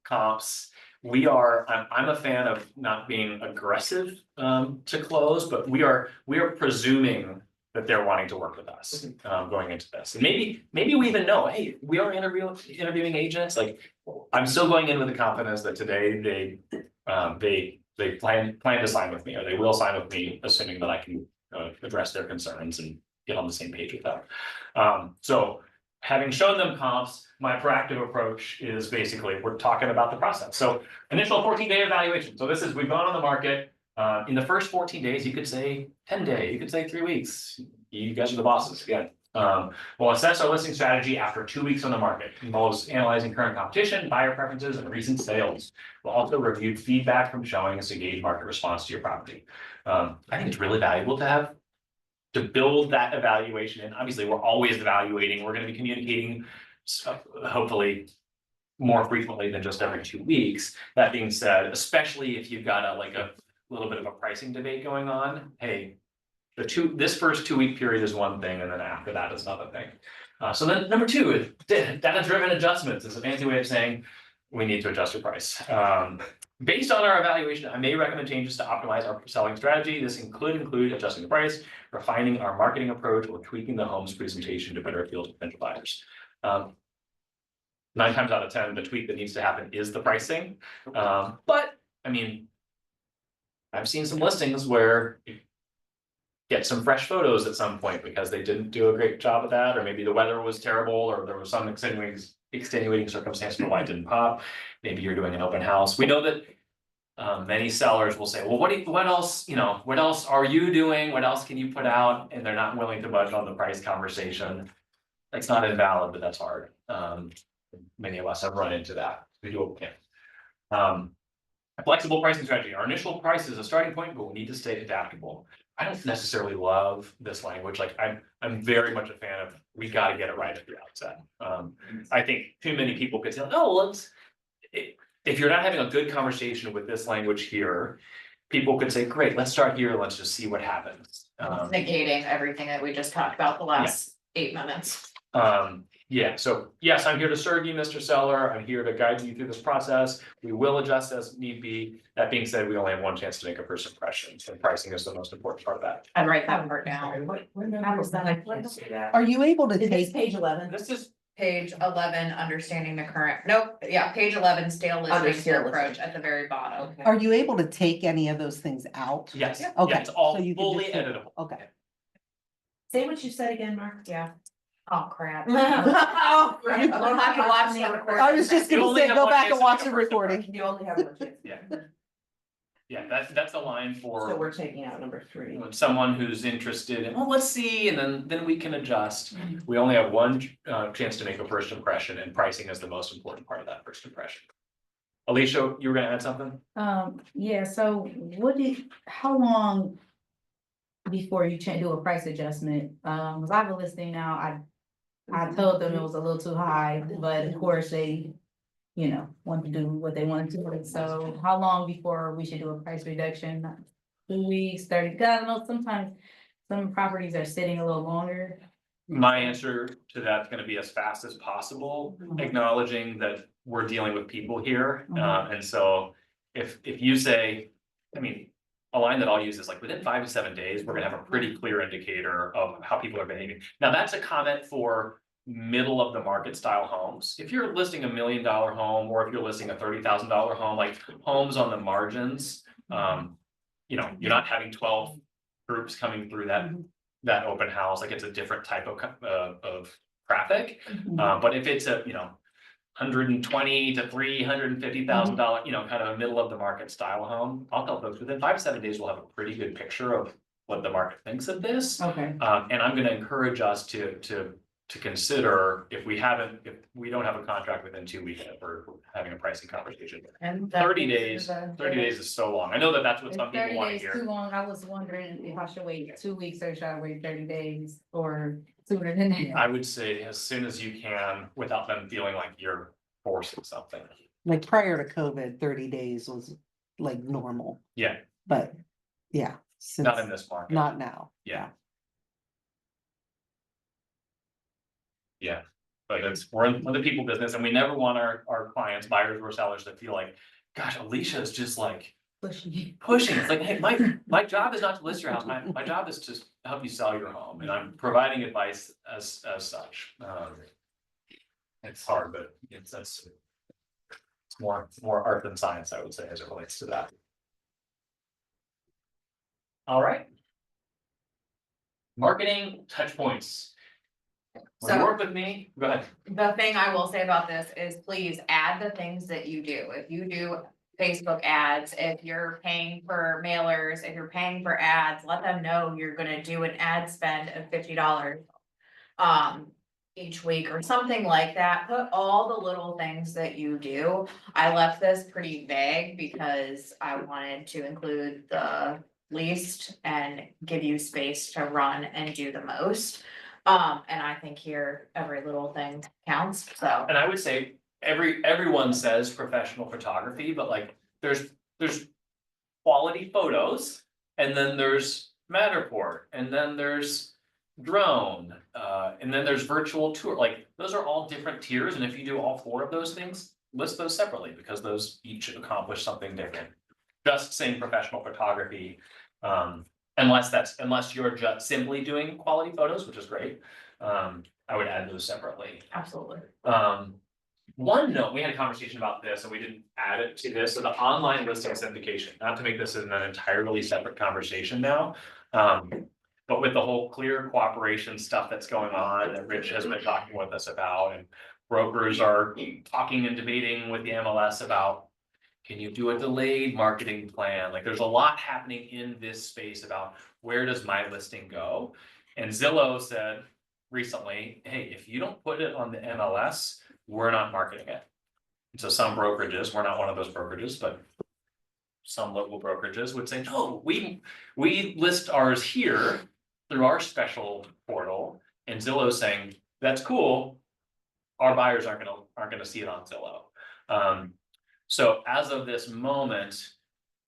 Speaker 1: comps. I'm a fan of not being aggressive to close, but we are presuming that they're wanting to work with us going into this. And maybe we even know, hey, we are interviewing agents. Like, I'm still going in with the confidence that today they plan to sign with me, or they will sign with me, assuming that I can address their concerns and get on the same page with them. So having shown them comps, my proactive approach is basically, we're talking about the process. So initial 14-day evaluation. So we've gone on the market. In the first 14 days, you could say 10-day, you could say 3 weeks. You guys are the bosses again. We'll assess our listing strategy after 2 weeks on the market. Involves analyzing current competition, buyer preferences, and recent sales. We'll also review feedback from showings to gauge market response to your property. I think it's really valuable to build that evaluation. And obviously, we're always evaluating. We're going to be communicating, hopefully, more frequently than just every 2 weeks. That being said, especially if you've got a little bit of a pricing debate going on, hey, this first 2 week period is one thing, and then after that is another thing. So then number 2 is data-driven adjustments. It's a fancy way of saying we need to adjust your price. Based on our evaluation, I may recommend changes to optimize our selling strategy. This include adjusting the price, refining our marketing approach, or tweaking the home's presentation to better appeal to potential buyers. 9 times out of 10, the tweak that needs to happen is the pricing. But I mean, I've seen some listings where you get some fresh photos at some point because they didn't do a great job of that, or maybe the weather was terrible, or there was some extenuating circumstance for why it didn't pop. Maybe you're doing an open house. We know that many sellers will say, well, what else, what else are you doing? What else can you put out? And they're not willing to budge on the price conversation. That's not invalid, but that's hard. Many of us have run into that. We do what we can. Flexible pricing strategy. Our initial price is a starting point, but we need to stay adaptable. I don't necessarily love this language. Like I'm very much a fan of, we gotta get it right at the outset. I think too many people could say, oh, if you're not having a good conversation with this language here, people could say, great, let's start here. Let's just see what happens.
Speaker 2: Negating everything that we just talked about the last 8 minutes.
Speaker 1: Yeah, so yes, I'm here to serve you, Mr. Seller. I'm here to guide you through this process. We will adjust as need be. That being said, we only have one chance to make a first impression, so pricing is the most important part of that.
Speaker 2: I'd write that part down.
Speaker 6: How was that? I can't see that.
Speaker 8: Are you able to
Speaker 3: Is this
Speaker 8: take,
Speaker 3: page 11?
Speaker 1: This is,
Speaker 2: Page 11, understanding the current, nope, yeah, page 11, stale listings
Speaker 3: Understand
Speaker 2: to approach
Speaker 3: listings.
Speaker 2: at the very bottom.
Speaker 8: are you able to take any of those things out?
Speaker 1: yes, yeah,
Speaker 8: Okay,
Speaker 1: it's all
Speaker 8: so you can
Speaker 1: fully
Speaker 8: just-
Speaker 1: editable.
Speaker 8: Okay.
Speaker 3: Say what you said again, Mark.
Speaker 2: Yeah. Oh, crap.
Speaker 3: Oh,
Speaker 2: We'll have to watch the recording.
Speaker 8: I was just
Speaker 1: You
Speaker 8: gonna
Speaker 1: only
Speaker 8: say,
Speaker 1: have
Speaker 8: go
Speaker 1: one
Speaker 8: back
Speaker 1: chance
Speaker 8: and
Speaker 1: to
Speaker 8: watch
Speaker 1: make
Speaker 8: the
Speaker 1: a first
Speaker 8: recording.
Speaker 3: You only have one chance.
Speaker 1: Yeah. Yeah, that's a line
Speaker 3: So we're
Speaker 1: for
Speaker 3: taking out number 3.
Speaker 1: when someone who's interested in, oh, let's see, and then we can adjust. We only have one chance to make a first impression, and pricing is the most important part of that first impression. Alicia, you were gonna add something?
Speaker 7: Yeah, so how long before you do a price adjustment? Cause I have a listing now, I told them it was a little too high, but of course they, want to do what they want to do. So how long before we should do a price reduction? 2 weeks, 30, 'cause I don't know, sometimes some properties are sitting a little longer.
Speaker 1: My answer to that's gonna be as fast as possible, acknowledging that we're dealing with people here. And so if you say, I mean, a line that I'll use is like, within 5 to 7 days, we're gonna have a pretty clear indicator of how people are behaving. Now, that's a comment for middle of the market style homes. If you're listing $1 million home, or if you're listing a $30,000 home, like homes on the margins, you're not having 12 groups coming through that open house, like it's a different type of traffic. But if it's a, $120,000 to $350,000, kind of a middle of the market style home, I'll tell folks within 5 to 7 days, we'll have a pretty good picture of what the market thinks of this.
Speaker 7: Okay.
Speaker 1: And I'm gonna encourage us to consider if we don't have a contract within 2 weeks, we're having a pricing conversation.
Speaker 2: And
Speaker 1: 30 days, 30 days is so long. I know that that's what
Speaker 7: Is
Speaker 1: some people
Speaker 7: 30
Speaker 1: want to
Speaker 7: days
Speaker 1: hear.
Speaker 7: too long? I was wondering if I should wait 2 weeks or should I wait 30 days or sooner than that?
Speaker 1: I would say as soon as you can, without them feeling like you're forcing something.
Speaker 8: Like prior to COVID, 30 days was like normal,
Speaker 1: Yeah,
Speaker 8: but yeah. since-
Speaker 1: not in this market.
Speaker 8: Not now.
Speaker 1: Yeah. Yeah, but we're in the people business, and we never want our clients, buyers or sellers, to feel like, gosh, Alicia is just like
Speaker 7: Pushy.
Speaker 1: pushing. It's like, hey, my job is not to list your house. My job is to help you sell your home, and I'm providing advice as such. It's hard, but it's more art than science, I would say, as it relates to that. All right. Marketing touch points. When you
Speaker 2: So-
Speaker 1: work with me, go ahead.
Speaker 2: The thing I will say about this is please add the things that you do. If you do Facebook ads, if you're paying for mailers, if you're paying for ads, let them know you're gonna do an ad spend of $50. Each week or something like that. Put all the little things that you do. I left this pretty vague because I wanted to include the least and give you space to run and do the most. And I think here, every little thing counts, so.
Speaker 1: And I would say everyone says professional photography, but like there's quality photos, and then there's Matterport, and then there's drone, and then there's virtual tour. Like those are all different tiers, and if you do all 4 of those things, list those separately because those each accomplish something different. Just saying professional photography, unless you're just simply doing quality photos, which is great. I would add those separately.
Speaker 2: Absolutely.
Speaker 1: One note, we had a conversation about this and we didn't add it to this, so the online listing syndication, not to make this an entirely separate conversation now. But with the whole clear cooperation stuff that's going on that Rich has been talking with us about, and brokers are talking and debating with the MLS about. Can you do a delayed marketing plan? Like, there's a lot happening in this space about where does my listing go? And Zillow said recently, hey, if you don't put it on the MLS, we're not marketing it. And so some brokerages, we're not one of those brokerages, but some local brokerages would say, no, we list ours here through our special portal. And Zillow's saying, that's cool. Our buyers aren't gonna see it on Zillow. So as of this moment,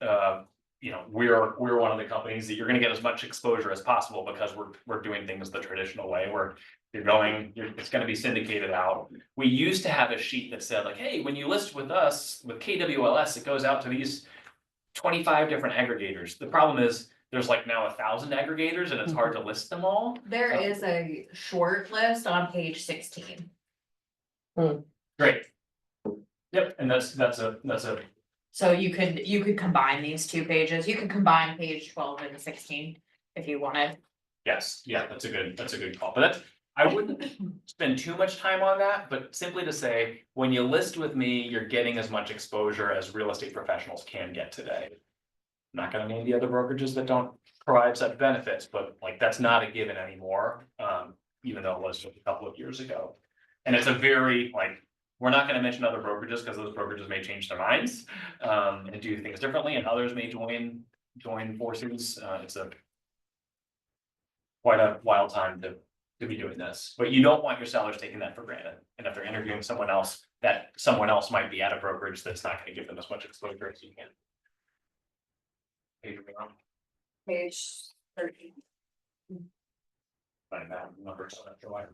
Speaker 1: you know, we're one of the companies that you're gonna get as much exposure as possible because we're doing things the traditional way, where it's gonna be syndicated out. We used to have a sheet that said like, hey, when you list with us, with KWLS, it goes out to these 25 different aggregators. The problem is, there's like now 1,000 aggregators and it's hard to list them all.
Speaker 2: There is a short list on page 16.
Speaker 1: Great. Yep, and that's a,
Speaker 2: So you could combine these two pages. You could combine page 12 and 16 if you wanted.
Speaker 1: yes, yeah, that's a good call, but I wouldn't spend too much time on that, but simply to say, when you list with me, you're getting as much exposure as real estate professionals can get today. I'm not gonna name the other brokerages that don't provide such benefits, but like, that's not a given anymore, even though it was just a couple of years ago. And it's a very, like, we're not gonna mention other brokerages, because those brokerages may change their minds, and do things differently, and others may join forces, it's quite a wild time to be doing this, but you don't want your sellers taking that for granted. And if they're interviewing someone else, that someone else might be at a brokerage that's not gonna give them as much exposure as you can. Page around,
Speaker 2: Page 13.
Speaker 1: find that number, so that's why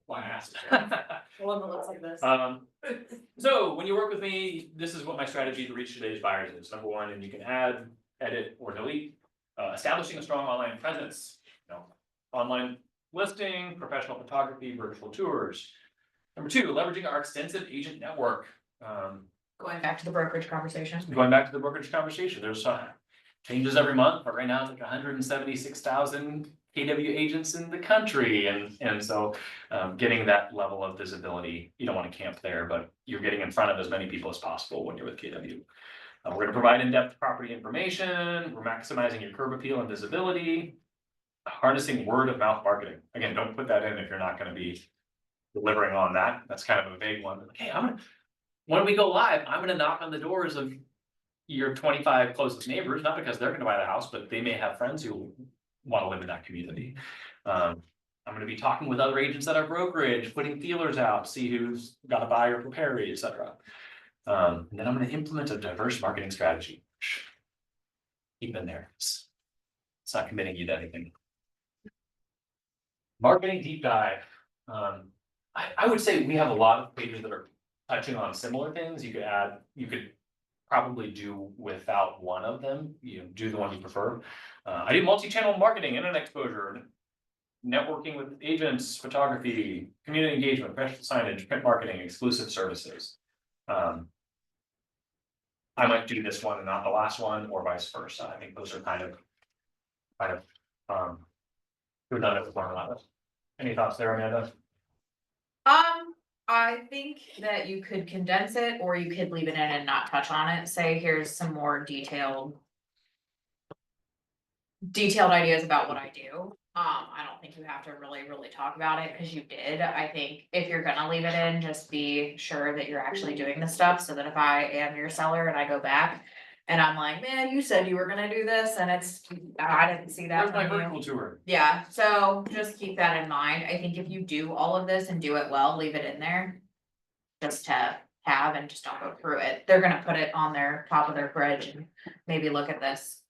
Speaker 1: I asked.
Speaker 2: The one that looks like this.
Speaker 1: So when you work with me, this is what my strategy to reach today's buyers is. Number one, and you can add, edit, or delete, establishing a strong online presence, you know, online listing, professional photography, virtual tours. Number two, leveraging our extensive agent network.
Speaker 2: Going back to the brokerage conversation.
Speaker 1: Going back to the brokerage conversation, there's changes every month, but right now it's like 176,000 KW agents in the country, and so getting that level of visibility, you don't want to camp there, but you're getting in front of as many people as possible when you're with KW. We're going to provide in-depth property information. We're maximizing your curb appeal and visibility. Harnessing word of mouth marketing. Again, don't put that in if you're not gonna be delivering on that. That's kind of a vague one. Like, hey, when we go live, I'm gonna knock on the doors of your 25 closest neighbors, not because they're gonna buy the house, but they may have friends who wanna live in that community. I'm gonna be talking with other agents at our brokerage, putting feelers out, see who's got a buyer for Perry, et cetera. And then I'm gonna implement a diverse marketing strategy. Keep in there. It's not committing you to anything. Marketing deep dive. I would say we have a lot of pages that are touching on similar things. You could probably do without one of them, do the one you prefer. I do multi-channel marketing, internet exposure, networking with agents, photography, community engagement, professional signage, print marketing, exclusive services. I might do this one and not the last one, or vice versa. I think those are kind of who done it with one another. Any thoughts there, Amanda?
Speaker 2: I think that you could condense it, or you could leave it in and not touch on it, say, here's some more detailed ideas about what I do. I don't think you have to really talk about it, because you did. I think if you're gonna leave it in, just be sure that you're actually doing the stuff, so that if I am your seller and I go back and I'm like, man, you said you were gonna do this, and I didn't see that
Speaker 1: Where's my
Speaker 2: from you.
Speaker 1: virtual tour?
Speaker 2: Yeah, so just keep that in mind. I think if you do all of this and do it well, leave it in there. Just to have, and just don't go through it. They're gonna put it on their top of their fridge and maybe look at this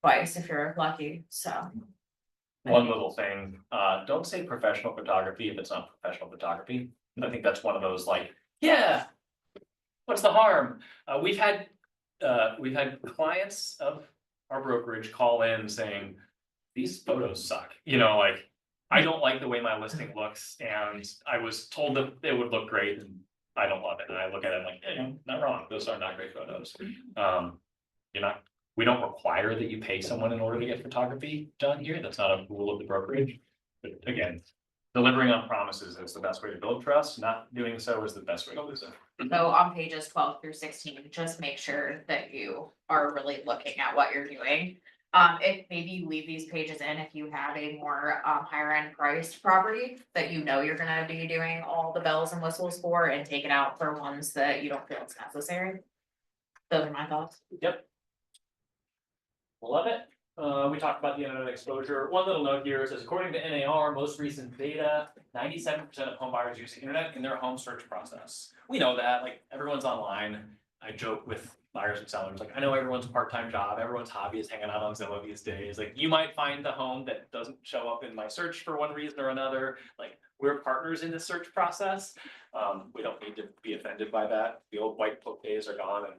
Speaker 2: twice if you're lucky, so.
Speaker 1: One little thing, don't say professional photography if it's not professional photography. I think that's one of those like, yeah, what's the harm? We've had clients of our brokerage call in saying, these photos suck, like, I don't like the way my listing looks, and I was told that it would look great, and I don't love it, and I look at it like, hey, not wrong, those are not great photos. We don't require that you pay someone in order to get photography done here, that's not a rule of the brokerage. But again, delivering on promises is the best way to build trust, not doing so is the best way to lose it.
Speaker 2: So on pages 12 through 16, just make sure that you are really looking at what you're doing. If maybe you leave these pages in, if you have a more higher end priced property that you know you're gonna be doing all the bells and whistles for, and take it out for ones that you don't feel it's necessary. Those are my thoughts.
Speaker 1: Yep. Love it. We talked about the internet exposure. One little note here says, according to NAR, most recent data, 97% of home buyers use the internet in their home search process. We know that, like, everyone's online. I joke with buyers and sellers, like, I know everyone's part-time job, everyone's hobby is hanging out on Zillow these days. Like, you might find the home that doesn't show up in my search for one reason or another. Like, we're partners in the search process. We don't need to be offended by that. The old white book days are gone, and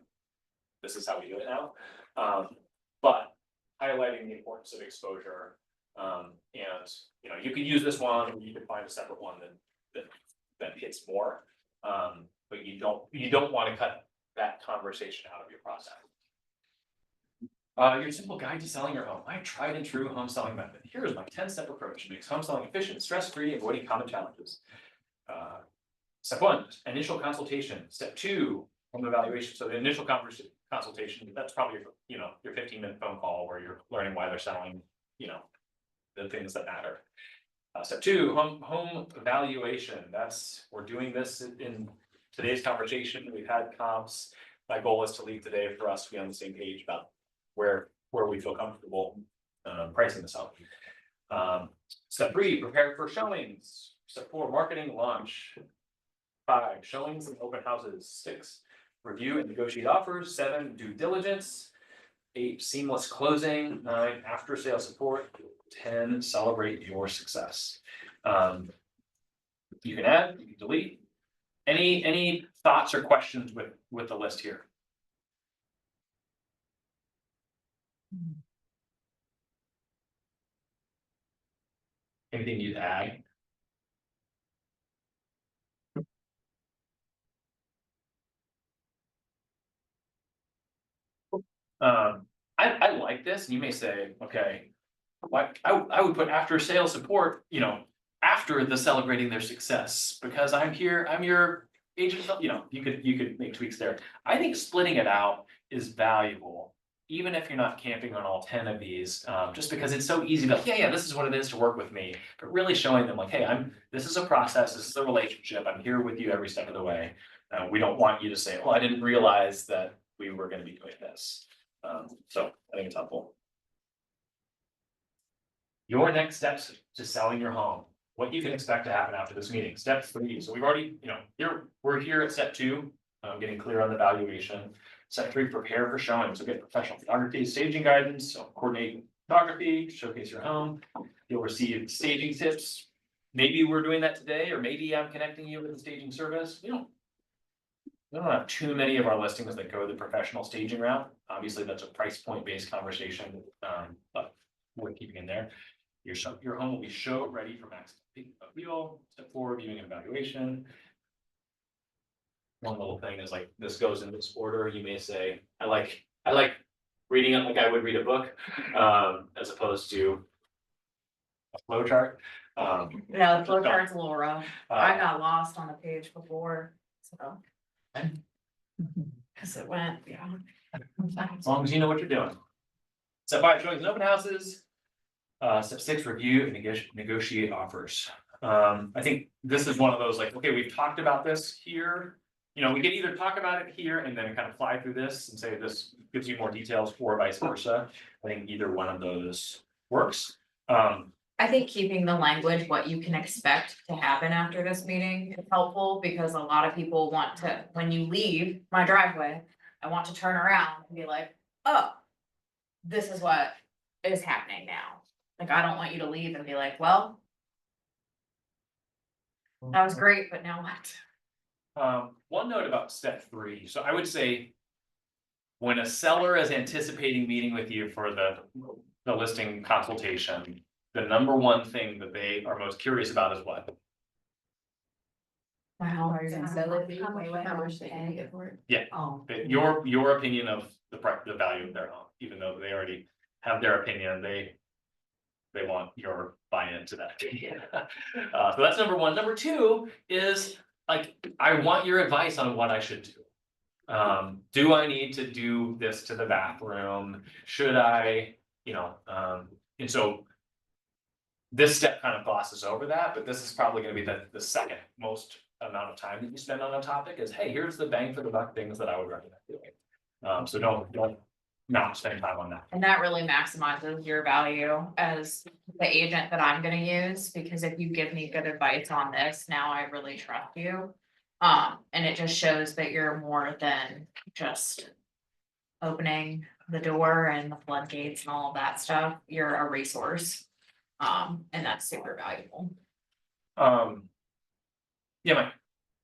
Speaker 1: this is how we do it now. But highlighting the importance of exposure, and, you know, you could use this one, or you could find a separate one that hits more. But you don't want to cut that conversation out of your process. Your simple guide to selling your home. My tried and true home selling method. Here is my 10-step approach. It makes home selling efficient, stress-free, avoiding common challenges. Step 1, initial consultation. Step 2, home evaluation. So the initial consultation, that's probably your 15-minute phone call where you're learning why they're selling, the things that matter. Step 2, home evaluation. We're doing this in today's conversation. We've had comps. My goal is to leave today for us to be on the same page about where we feel comfortable pricing this out. Step 3, prepare for showings. Step 4, marketing launch. 5, showings and open houses. 6, review and negotiate offers. 7, due diligence. 8, seamless closing. 9, after sale support. 10, celebrate your success. You can add, you can delete. Any thoughts or questions with the list here? Anything you'd add? I like this, and you may say, okay, why, I would put after sales support, after the celebrating their success, because I'm your agent, you could make tweaks there. I think splitting it out is valuable, even if you're not camping on all 10 of these, just because it's so easy to, yeah, this is what it is to work with me, but really showing them like, hey, this is a process, this is a relationship, I'm here with you every step of the way. We don't want you to say, well, I didn't realize that we were gonna be doing this. So I think it's helpful. Your next steps to selling your home, what you can expect to happen after this meeting. Step 3, so we've already, we're here at step 2, getting clear on the valuation. Step 3, prepare for showing. So get professional photography, staging guidance, so coordinate photography, showcase your home. You'll receive staging tips. Maybe we're doing that today, or maybe I'm connecting you with the staging service. We don't have too many of our listings that go the professional staging route. Obviously, that's a price point based conversation, but we're keeping in there. Your home will be show ready for max appeal. Step 4, viewing and evaluation. One little thing is like, this goes in this order. You may say, I like reading it like I would read a book, as opposed to a flow chart.
Speaker 2: Yeah, the flow chart's a little rough. I got lost on the page before, so. Cause it went, yeah.
Speaker 1: As long as you know what you're doing. Step 5, showings and open houses. Step 6, review and negotiate offers. I think this is one of those like, okay, we've talked about this here. We can either talk about it here and then kind of fly through this and say this gives you more details, or vice versa. I think either one of those works.
Speaker 2: I think keeping the language, what you can expect to happen after this meeting is helpful, because a lot of people want to, when you leave my driveway, I want to turn around and be like, oh, this is what is happening now. Like, I don't want you to leave and be like, well, that was great, but now what?
Speaker 1: One note about step 3. So I would say, when a seller is anticipating meeting with you for the listing consultation, the number one thing that they are most curious about is what?
Speaker 2: Wow.
Speaker 1: Yeah.
Speaker 2: Oh.
Speaker 1: Your opinion of the value of their home, even though they already have their opinion, they want your buy-in to that idea. So that's number one. Number two is like, I want your advice on what I should do. Do I need to do this to the bathroom? Should I, and so. This step kind of glosses over that, but this is probably gonna be the second most amount of time that you spend on a topic is, hey, here's the bang for the buck things that I would recommend doing. So don't not spend time on that.
Speaker 2: And that really maximizes your value as the agent that I'm gonna use, because if you give me good advice on this, now I really trust you. And it just shows that you're more than just opening the door and the floodgates and all of that stuff. You're a resource. And that's super valuable.
Speaker 1: Yeah, Mike.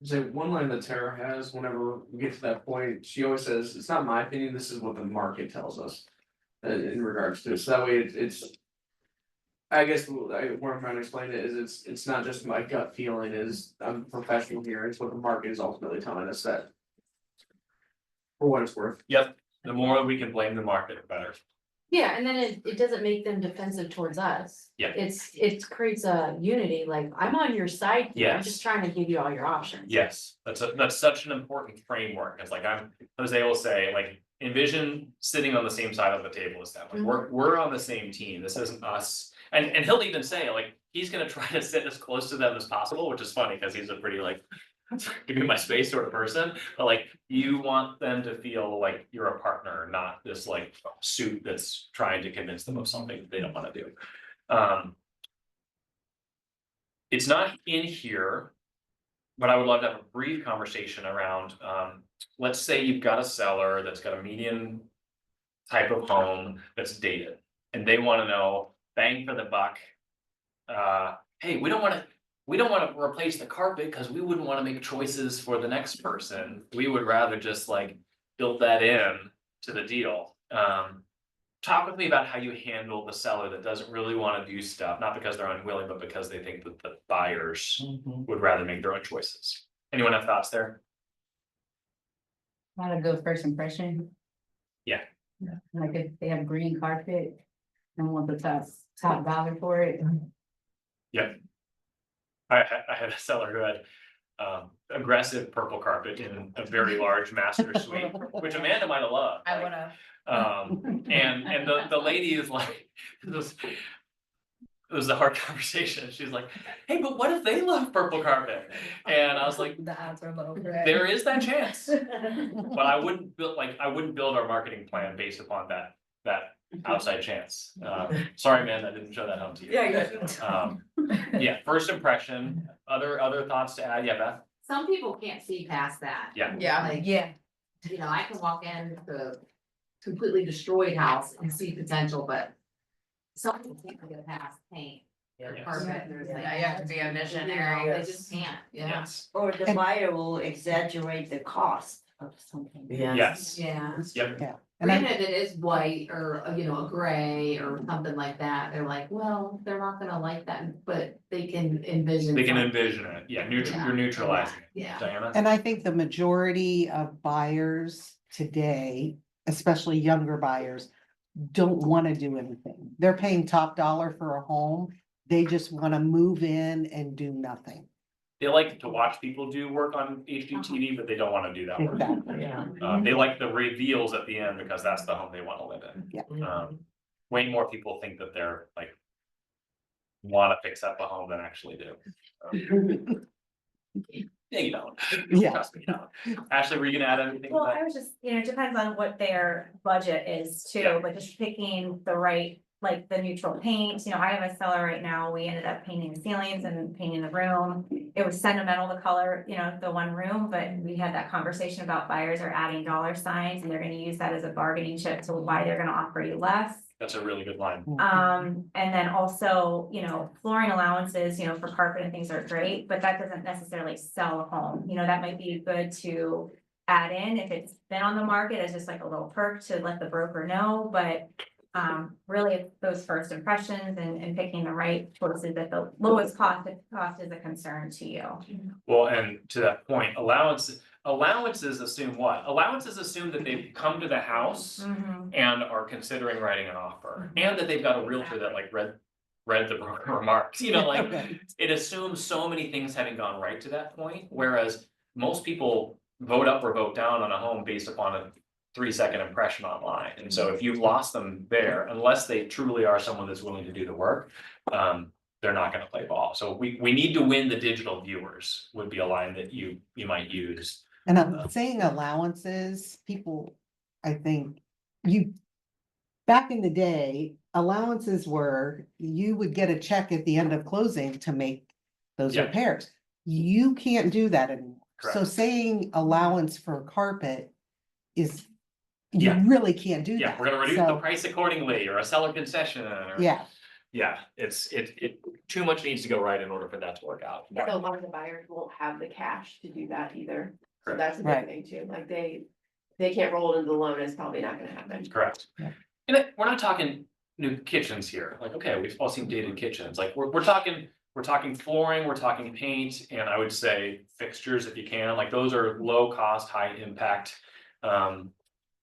Speaker 4: So one line that Tara has, whenever we get to that point, she always says, it's not my opinion, this is what the market tells us. In regards to, so that way it's. I guess what I'm trying to explain it is it's not just my gut feeling is, I'm a professional here, it's what the market is ultimately telling us that. For what it's worth.
Speaker 1: Yep, the more we can blame the market, the better.
Speaker 5: Yeah, and then it doesn't make them defensive towards us.
Speaker 1: Yeah.
Speaker 5: It creates a unity, like, I'm on your side, here. I'm
Speaker 1: Yes.
Speaker 5: just trying to give you all your options.
Speaker 1: Yes, that's such an important framework. It's like Jose will say, like, envision sitting on the same side of the table as them. Like, we're on the same team. This isn't us. And he'll even say, like, he's gonna try to sit as close to them as possible, which is funny because he's a pretty like, give me my space sort of person. But like, you want them to feel like you're a partner, not this like suit that's trying to convince them of something they don't want to do. It's not in here, but I would love to have a brief conversation around, let's say you've got a seller that's got a median type of home that's dated, and they wanna know, bang for the buck. Hey, we don't wanna replace the carpet, cause we wouldn't wanna make choices for the next person. We would rather just like build that in to the deal. Talk with me about how you handle the seller that doesn't really wanna do stuff, not because they're unwilling, but because they think that the buyers would rather make their own choices. Anyone have thoughts there?
Speaker 7: Not a good first impression.
Speaker 1: Yeah.
Speaker 7: Like if they have green carpet and want the top dollar for it.
Speaker 1: I had a seller who had aggressive purple carpet in a very large master suite, which Amanda might have loved.
Speaker 2: I
Speaker 1: like,
Speaker 2: would have.
Speaker 1: And the lady is like, it was a hard conversation. She's like, hey, but what if they love purple carpet? And I was like,
Speaker 7: The odds are low.
Speaker 1: there is that chance. But I wouldn't build our marketing plan based upon that outside chance. Sorry, man, I didn't show that home to you. Yeah, first impression, other thoughts to add, yeah, Beth?
Speaker 9: Some people can't see past that.
Speaker 1: Yeah.
Speaker 2: Yeah.
Speaker 9: Like,
Speaker 7: Yeah.
Speaker 9: I can walk in the completely destroyed house and see potential, but some people can't get past paint. Or
Speaker 1: Yes.
Speaker 9: carpet, and there's like,
Speaker 2: Yeah, you have to be a visionary.
Speaker 9: They just can't, yeah.
Speaker 1: Yes,
Speaker 10: Or the buyer will exaggerate the cost of something.
Speaker 1: yes,
Speaker 9: Yeah.
Speaker 1: yep,
Speaker 8: And I-
Speaker 9: Granted, it is white or, a gray or something like that. They're like, well, they're not gonna like that, but they can envision.
Speaker 1: they can
Speaker 9: something.
Speaker 1: envision it, yeah,
Speaker 9: Yeah.
Speaker 1: you're neutralizing it,
Speaker 9: Yeah.
Speaker 1: Diana?
Speaker 8: And I think the majority of buyers today, especially younger buyers, don't wanna do anything. They're paying top dollar for a home. They just wanna move in and do nothing.
Speaker 1: They like to watch people do work on HGTV, but they don't wanna do that work.
Speaker 8: Exactly.
Speaker 1: They like the reveals at the end because that's the home they wanna live in.
Speaker 8: Yeah.
Speaker 1: Way more people think that they're like. Wanna fix up a home than actually do. Yeah, you don't.
Speaker 8: Yeah.
Speaker 1: Trust me, you don't. Ashley, were you gonna add anything? to
Speaker 6: Well,
Speaker 1: that?
Speaker 6: I was just, it depends on what their budget is
Speaker 1: Yeah.
Speaker 6: too, but just picking the right, like the neutral paint, I have a seller right now, we ended up painting the ceilings and painting the room. It was sentimental, the color, the one room, but we had that conversation about buyers are adding dollar signs and they're gonna use that as a bargaining chip to why they're gonna offer you less.
Speaker 1: That's a really good line.
Speaker 6: And then also, flooring allowances, for carpet and things are great, but that doesn't necessarily sell a home, that might be good to add in if it's been on the market as just like a little perk to let the broker know, but really it's those first impressions and picking the right choices at the lowest cost, if cost is a concern to you.
Speaker 1: Well, and to that point, allowances assume what? Allowances assume that they've come to the house and are considering writing an offer, and that they've got a realtor that like read read the broker remarks, you know, like.
Speaker 8: Okay.
Speaker 1: It assumes so many things having gone right to that point, whereas most people vote up or vote down on a home based upon a 3-second impression online. And so if you've lost them there, unless they truly are someone that's willing to do the work, they're not gonna play ball. So we need to win the digital viewers would be a line that you might use.
Speaker 8: And I'm saying allowances, people, I think, back in the day, allowances were, you would get a check at the end of closing to make those
Speaker 1: Yeah.
Speaker 8: repairs. You can't do that anymore. So
Speaker 1: Correct.
Speaker 8: saying allowance for carpet is, you
Speaker 1: Yeah.
Speaker 8: really can't do that.
Speaker 1: Yeah, we're gonna reduce the
Speaker 8: So,
Speaker 1: price accordingly, or a seller concession, or.
Speaker 8: yeah,
Speaker 1: Yeah, it too much needs to go right in order for that to work out.
Speaker 11: So a lot of the buyers won't have the cash to do that either, so
Speaker 1: Correct.
Speaker 11: that's a
Speaker 8: Right.
Speaker 11: big thing too, like they can't roll it into the loan, it's probably not gonna happen.
Speaker 1: Correct.
Speaker 8: Yeah.
Speaker 1: And we're not talking new kitchens here, like, okay, we've all seen dated kitchens, like, we're talking flooring, we're talking paint, and I would say fixtures if you can, like, those are low cost, high impact.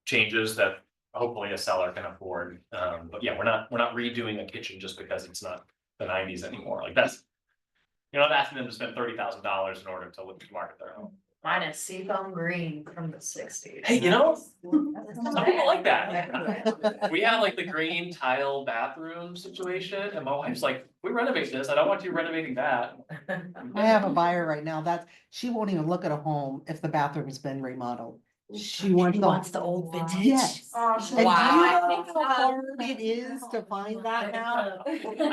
Speaker 1: Changes that hopefully a seller can afford, but yeah, we're not redoing a kitchen just because it's not the 90s anymore, like that's. You're not asking them to spend $30,000 in order to market their home.
Speaker 2: Mine is seafoam green from the 60s.
Speaker 1: Hey, you know, some people like that. We have like the green tile bathroom situation, and my wife's like, we renovate this, I don't want you renovating that.
Speaker 8: I have a buyer right now that, she won't even look at a home if the bathroom's been remodeled. She wants
Speaker 3: the old vintage.
Speaker 8: Yes.
Speaker 2: Oh,
Speaker 8: And do you
Speaker 2: wow.
Speaker 8: know how hard it is to find that now?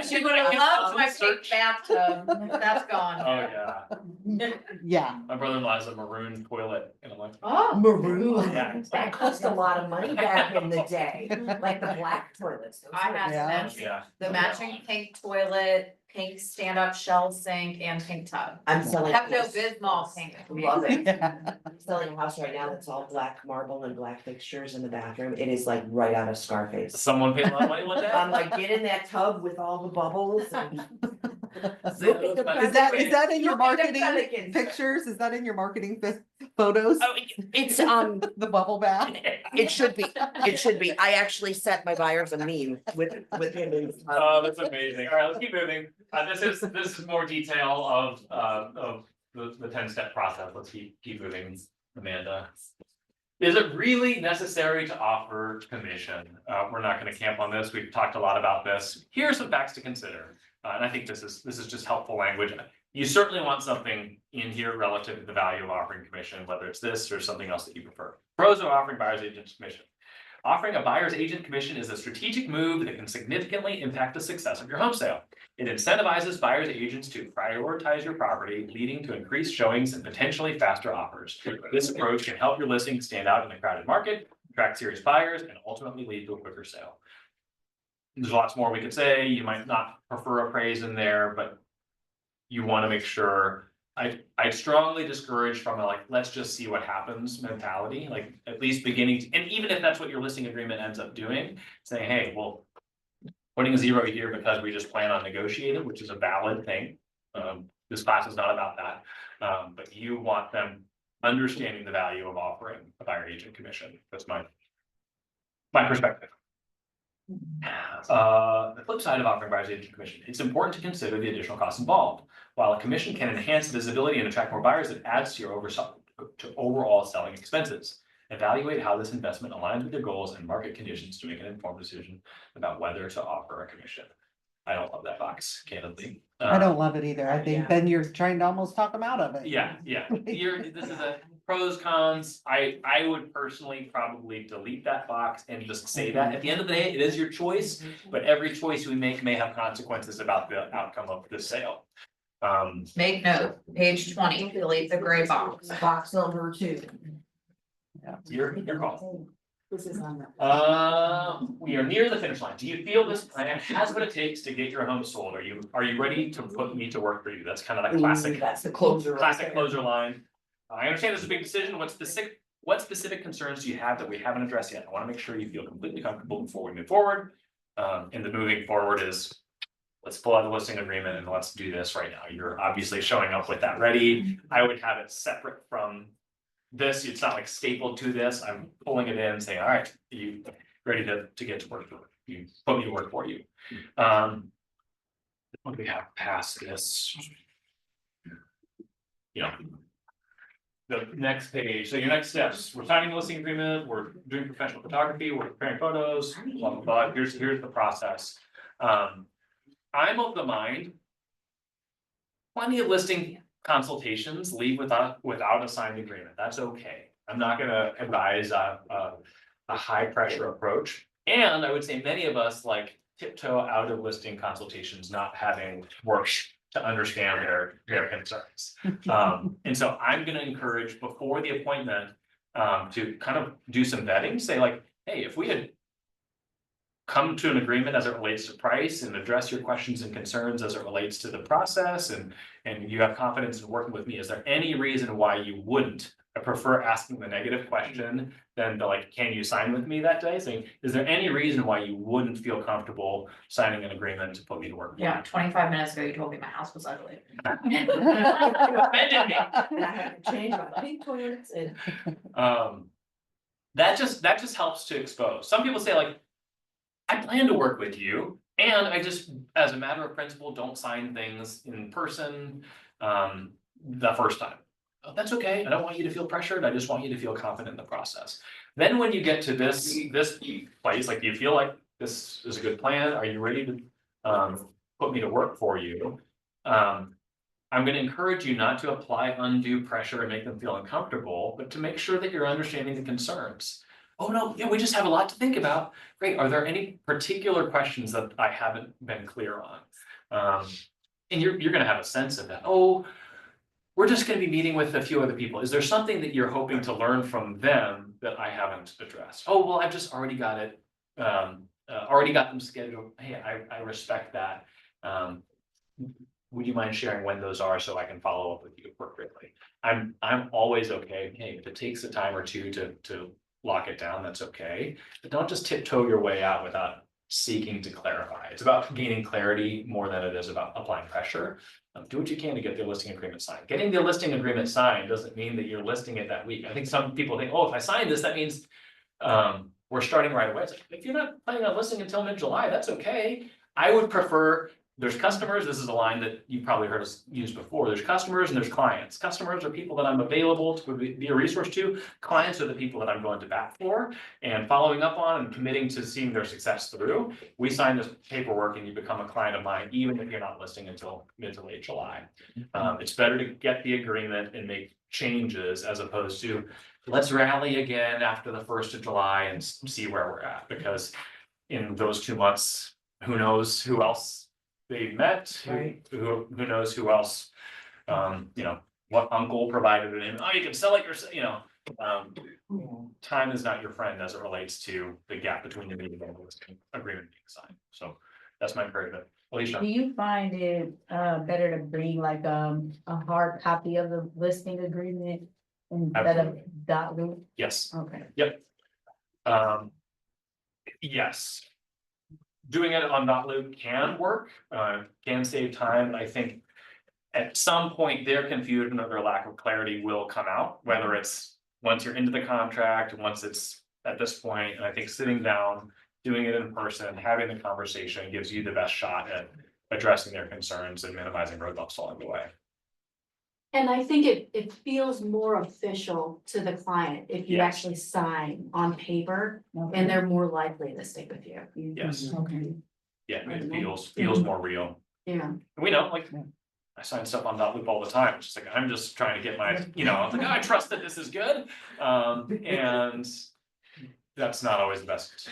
Speaker 2: She would have loved my pink bathtub, that's gone.
Speaker 1: Oh, yeah,
Speaker 8: Yeah,
Speaker 1: my brother-in-law has a maroon toilet, and I'm like,
Speaker 2: Oh.
Speaker 3: Maroon.
Speaker 1: Yeah.
Speaker 3: That cost a lot of money back in the day, like the black toilets. those
Speaker 2: I
Speaker 3: were-
Speaker 2: had
Speaker 8: Yeah.
Speaker 2: match-
Speaker 1: yeah.
Speaker 2: the matching pink toilet, pink stand-up shelf sink, and pink tub.
Speaker 3: I'm selling.
Speaker 2: Pepto-Bismol pink.
Speaker 3: Love it.
Speaker 8: yeah.
Speaker 3: I'm selling a house right now that's all black marble and black fixtures in the bathroom. It is like right out of Scarface.
Speaker 1: Someone paid a lot of money one day.
Speaker 3: I'm like, get in that tub with all the bubbles and.
Speaker 8: Is that in your
Speaker 3: Look at the
Speaker 8: marketing
Speaker 3: pelicans.
Speaker 8: pictures? Is that in your marketing photos?
Speaker 1: Oh,
Speaker 3: It's,
Speaker 8: The bubble bath?
Speaker 3: it should be, I actually set my buyers a meme with him in.
Speaker 1: Oh, that's amazing. All right, let's keep moving. This is more detail of the 10-step process. Let's keep moving, Amanda. Is it really necessary to offer commission? We're not gonna camp on this. We've talked a lot about this. Here are some facts to consider. And I think this is just helpful language. You certainly want something in here relative to the value of offering commission, whether it's this or something else that you prefer. Pros of offering buyer's agent commission. Offering a buyer's agent commission is a strategic move that can significantly impact the success of your home sale. It incentivizes buyer's agents to prioritize your property, leading to increased showings and potentially faster offers. This approach can help your listing stand out in a crowded market, attract serious buyers, and ultimately lead to a quicker sale. There's lots more we could say. You might not prefer a praise in there, but you want to make sure. I strongly discourage from a like, let's just see what happens mentality, like at least beginning, and even if that's what your listing agreement ends up doing, saying, hey, well, putting a 0 here because we just plan on negotiating, which is a valid thing. This class is not about that, but you want them understanding the value of offering a buyer agent commission. That's my perspective. The flip side of offering buyer's agent commission, it's important to consider the additional costs involved. While a commission can enhance visibility and attract more buyers, it adds to your overall selling expenses. Evaluate how this investment aligns with your goals and market conditions to make an informed decision about whether to offer a commission. I don't love that box, candidly.
Speaker 8: I don't love it either. I think then you're trying to almost talk them out of it.
Speaker 1: Yeah, this is a pros, cons. I would personally probably delete that box and just say that. At the end of the day, it is your choice, but every choice we make may have consequences about the outcome of the sale.
Speaker 2: Make note, page 20, delete the gray box.
Speaker 3: Box number 2.
Speaker 1: Your call.
Speaker 11: This is on
Speaker 1: We are near the finish line. Do you feel this plan has what it takes to get your home sold? Are you ready to put me to work for you? That's kind of the classic.
Speaker 3: That's the closer. right
Speaker 1: Classic
Speaker 3: there.
Speaker 1: closer line. I understand this is a big decision. What specific concerns do you have that we haven't addressed yet? I want to make sure you feel completely comfortable before we move forward. And the moving forward is, let's pull out the listing agreement and let's do this right now. You're obviously showing up with that ready. I would have it separate from this. It's not like stapled to this. I'm pulling it in, saying, all right, you ready to get to work? You put me to work for you. what do we have past this? You know. The next page, so your next steps, we're signing the listing agreement, we're doing professional photography, we're preparing photos, blah, blah, blah, here's the process. I'm of the mind. Plenty of listing consultations leave without a signed agreement, that's okay. I'm not gonna advise a high pressure approach. And I would say many of us like tiptoe out of listing consultations, not having worked to understand their concerns. And so I'm gonna encourage before the appointment, to kind of do some vetting, say like, hey, if we had come to an agreement as it relates to price and address your questions and concerns as it relates to the process and you have confidence in working with me, is there any reason why you wouldn't? I prefer asking the negative question than the like, can you sign with me that day? Saying, is there any reason why you wouldn't feel comfortable signing an agreement to put me to work?
Speaker 2: Yeah, 25 minutes ago, you told me my house was ugly.
Speaker 1: You offended me.
Speaker 7: And I had to change my pink toilets and.
Speaker 1: That just helps to expose. Some people say like, I plan to work with you and I just, as a matter of principle, don't sign things in person, the first time. Oh, that's okay. I don't want you to feel pressured. I just want you to feel confident in the process. Then when you get to this place, like, do you feel like this is a good plan? Are you ready to put me to work for you? I'm gonna encourage you not to apply undue pressure and make them feel uncomfortable, but to make sure that you're understanding the concerns. Oh, no, yeah, we just have a lot to think about. Great, are there any particular questions that I haven't been clear on? And you're gonna have a sense of that. Oh, we're just gonna be meeting with a few other people. Is there something that you're hoping to learn from them that I haven't addressed? Oh, well, I've just already got it, already got them scheduled. Hey, I respect that. Would you mind sharing when those are so I can follow up with you appropriately? I'm always okay. Hey, if it takes a time or two to lock it down, that's okay. But don't just tiptoe your way out without seeking to clarify. It's about gaining clarity more than it is about applying pressure. Do what you can to get the listing agreement signed. Getting the listing agreement signed doesn't mean that you're listing it that week. I think some people think, oh, if I sign this, that means we're starting right away. It's like, if you're not planning on listing until mid-July, that's okay. I would prefer, there's customers, this is a line that you've probably heard us use before. There's customers and there's clients. Customers are people that I'm available to be a resource to. Clients are the people that I'm going to bat for and following up on and committing to seeing their success through. We sign this paperwork and you become a client of mine, even if you're not listing until mid to late July. It's better to get the agreement and make changes as opposed to let's rally again after the 1st of July and see where we're at, because in those 2 months, who knows who else they met, who knows who else, you know, what uncle provided it in, oh, you can sell it yourself, you know. Time is not your friend as it relates to the gap between the meeting and the listing agreement being signed. So that's my encouragement. Alicia?
Speaker 7: Do you find it better to bring like a hard copy of the listing agreement instead of dot loop?
Speaker 1: Yes.
Speaker 7: Okay.
Speaker 1: Yes. Doing it on Dotloop can work, can save time. I think at some point their confusion or their lack of clarity will come out, whether it's once you're into the contract, once it's at this point. And I think sitting down, doing it in person, having the conversation gives you the best shot at addressing their concerns and minimizing roadblocks along the way.
Speaker 5: And I think it feels more official to the client if you
Speaker 1: Yes.
Speaker 5: actually sign on paper, and they're more likely to stick with you.
Speaker 1: Yes.
Speaker 7: Okay.
Speaker 1: Yeah, it feels more real.
Speaker 5: Yeah.
Speaker 1: And we know, like, I sign stuff on Dotloop all the time. It's just like, I'm just trying to get my, you know, I was like, oh, I trust that this is good. And that's not always the best.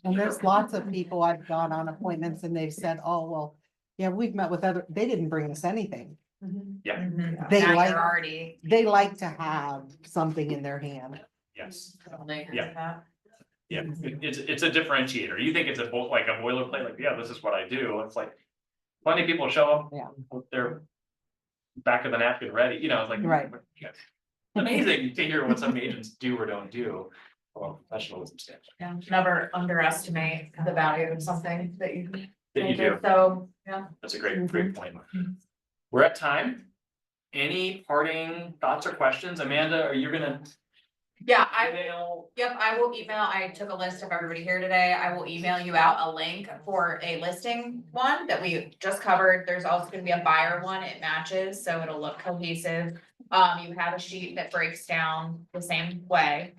Speaker 8: And there's lots of people I've gone on appointments and they've said, oh, well, yeah, we've met with they didn't bring us anything.
Speaker 1: Yeah,
Speaker 8: They
Speaker 2: Now
Speaker 8: like-
Speaker 2: you're already.
Speaker 8: They like to have something in their hand.
Speaker 1: yes.
Speaker 2: Yeah.
Speaker 1: Yeah, it's a differentiator. You think it's like a boilerplate, like, yeah, this is what I do. It's like, plenty of people show up.
Speaker 8: Yeah.
Speaker 1: They're back of the napkin ready, you know, it's like.
Speaker 8: Right.
Speaker 1: Amazing to hear what some agents do or don't do. Well, professionalism stands.
Speaker 2: Yeah, never underestimate the value of something that you.
Speaker 1: That you do.
Speaker 2: So, yeah.
Speaker 1: That's a great point. We're at time. Any parting thoughts or questions? Amanda, are you gonna
Speaker 2: Yeah, I
Speaker 1: email?
Speaker 2: Yep, I will email, I took a list of everybody here today, I will email you out a link for a listing one that we just covered, there's also gonna be a buyer one, it matches, so it'll look cohesive. You have a sheet that breaks down the same way.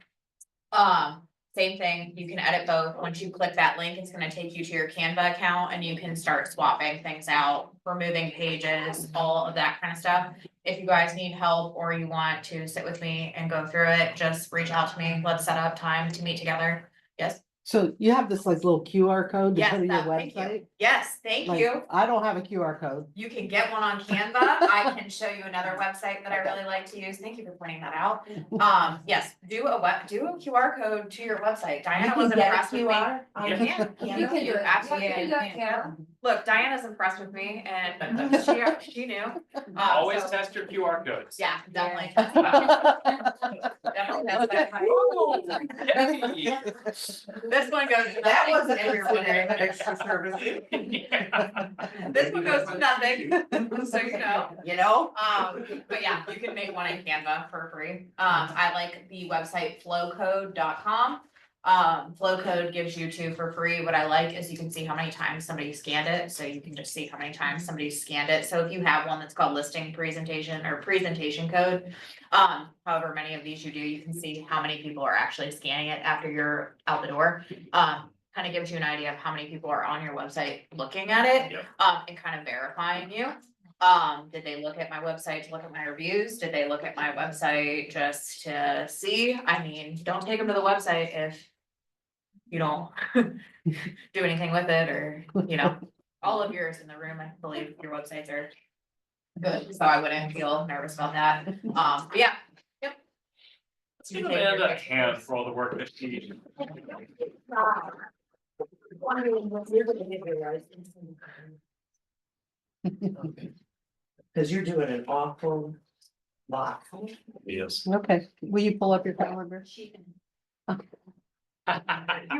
Speaker 2: Same thing, you can edit both, once you click that link, it's gonna take you to your Canva account and you can start swapping things out, removing pages, all of that kind of stuff. If you guys need help or you want to sit with me and go through it, just reach out to me, let's set up time to meet together. Yes,
Speaker 8: So you have this like little QR code to
Speaker 2: yes,
Speaker 8: go to your
Speaker 2: thank
Speaker 8: website?
Speaker 2: you, yes, thank
Speaker 8: Like,
Speaker 2: you.
Speaker 8: I don't have a QR code.
Speaker 2: You can get one on Canva. I can show you another website that I really like to use. Thank you for pointing that out. Yes, do a QR code to your website. Diana was impressed with me. You can. You can do it. Absolutely.
Speaker 7: Yeah.
Speaker 2: Look, Diana's impressed with me and she knew.
Speaker 1: Always
Speaker 2: So-
Speaker 1: test your QR codes.
Speaker 2: Yeah, definitely. Definitely test that.
Speaker 1: Oh, yay.
Speaker 2: This one goes to
Speaker 3: That
Speaker 2: nothing,
Speaker 3: wasn't
Speaker 2: if you're wondering.
Speaker 3: extra service.
Speaker 1: Yeah.
Speaker 2: This one goes to nothing, so you know.
Speaker 3: You know?
Speaker 2: But yeah, you can make one in Canva for free. I like the website flowcode.com. Flowcode gives you two for free. What I like is you can see how many times somebody scanned it, so you can just see how many times somebody scanned it. So if you have one that's called listing presentation or presentation code, however many of these you do, you can see how many people are actually scanning it after you're out the door. Kind of gives you an idea of how many people are on your website looking at it,
Speaker 1: Yep.
Speaker 2: and kind of verifying you. Did they look at my website to look at my reviews? Did they look at my website just to see? I mean, don't take them to the website if you don't do anything with it, or, you know, all of yours in the room, I believe your websites are good, so I wouldn't feel nervous about that. But yeah, yep.
Speaker 1: Let's give Amanda a hand for all the work that she.
Speaker 3: Cause you're doing an awful lot.
Speaker 1: Yes.
Speaker 8: Okay, will you pull up your calendar?
Speaker 2: You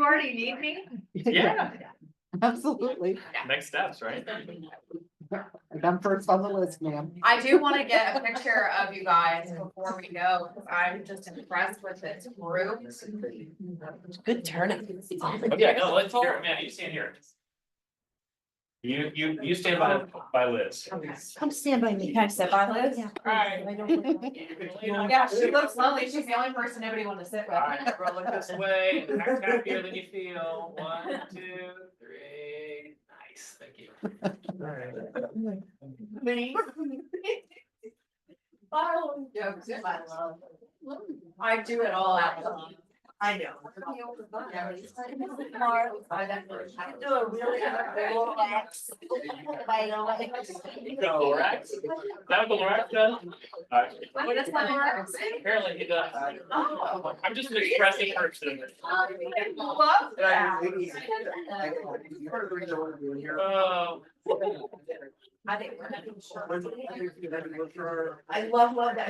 Speaker 2: already need me?
Speaker 1: Yeah,
Speaker 8: Absolutely.
Speaker 1: next steps, right?
Speaker 8: I'm first on the list, ma'am.
Speaker 2: I do wanna get a picture of you guys before we go, because I'm just impressed with this group.
Speaker 3: Good turnout.
Speaker 1: Oh, yeah, no, let's hear it, man, you stand here. You stand by Liz.
Speaker 7: Come stand by me.
Speaker 6: Can I sit by Liz?
Speaker 1: Alright.
Speaker 2: Yeah, she looks lovely, she's the only person nobody wanted to sit with.
Speaker 1: Alright, everyone look this way, act happier than you feel, 1, 2, 3, nice, thank you.
Speaker 2: I do it all out.
Speaker 3: I know.
Speaker 1: Go, Lorax. That was Lorax done? Alright,
Speaker 2: What is that?
Speaker 1: apparently he does. I'm just an expressive person.
Speaker 2: Love that.
Speaker 1: Oh.
Speaker 3: I love that.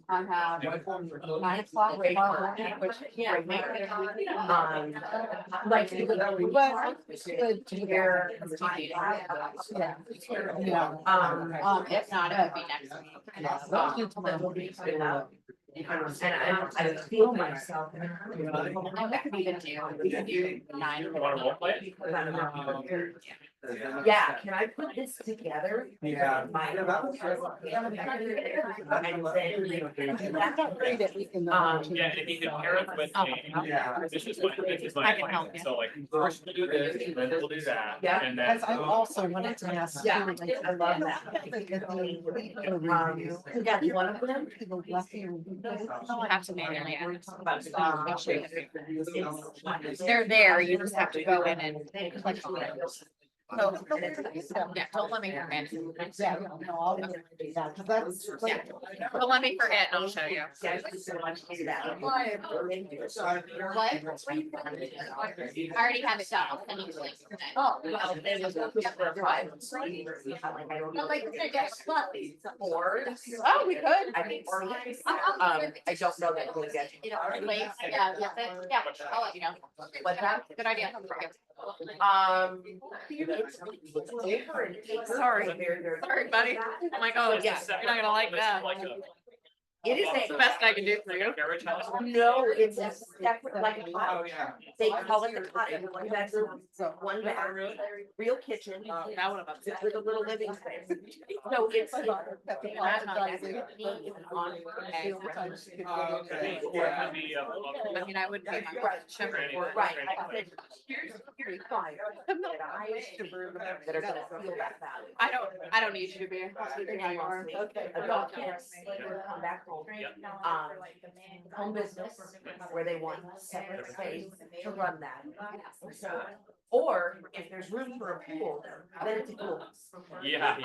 Speaker 2: I have 9 o'clock. Like. Here. If not, it would be next week.
Speaker 3: And I feel myself.
Speaker 2: I could even do 9.
Speaker 1: You wanna role play?
Speaker 3: Yeah, can I put this together?
Speaker 4: Yeah.
Speaker 1: Yeah, if you can pair it with me.
Speaker 4: Yeah.
Speaker 1: This is my
Speaker 2: I can
Speaker 1: plan.
Speaker 2: help you.
Speaker 1: So like, first we'll do this, then we'll do that,
Speaker 3: Yeah.
Speaker 1: and then.
Speaker 8: As I also wanted to ask.
Speaker 3: Yeah,
Speaker 8: too, like,
Speaker 3: I love that.
Speaker 8: You got one of them? People left here.
Speaker 2: I'll have to manually add. They're there, you just have to go in and click on it. So, yeah, don't let me forget.
Speaker 8: Yeah, no, I'll do that, 'cause that's like.
Speaker 2: Don't let me forget and I'll show you. I already have it done. I'll send you the link.
Speaker 9: Oh, well, they was
Speaker 2: Oh, we could.
Speaker 3: I think, or,
Speaker 2: I don't know that we'll get. Yeah, I'll let you know.
Speaker 3: What's that?
Speaker 2: Good idea. Sorry, sorry, buddy. I'm like, oh, yeah, you're not gonna like that.
Speaker 3: It is
Speaker 2: That's the best I can do for you.
Speaker 1: Carriage house?
Speaker 3: No, it's a separate, like a
Speaker 4: Oh,
Speaker 3: cottage.
Speaker 4: yeah.
Speaker 3: They call it the cottage, one bedroom, one bathroom, real kitchen.
Speaker 2: That would have upset.
Speaker 3: With a little living space. No, it's.
Speaker 4: Oh, okay.
Speaker 1: Or it could be,
Speaker 2: I mean, I would be my
Speaker 3: Right.
Speaker 2: shepherd.
Speaker 3: Right, I said, here's fire. That are gonna feel that value.
Speaker 2: I don't need you to be.
Speaker 3: Okay. Adult kids, come back home. Home business, where they want separate space to run that. So, or if there's room for a pool, then it's a pool.
Speaker 1: yeah.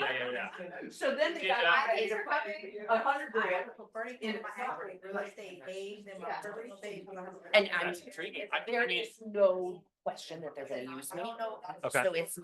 Speaker 3: So then they got,
Speaker 1: Yeah.
Speaker 3: it's $100,000 in a salary, like they gave them and I'm,
Speaker 1: That's intriguing. I
Speaker 3: there
Speaker 1: mean,
Speaker 3: is no question that they're gonna use me.
Speaker 1: Okay.
Speaker 3: So it's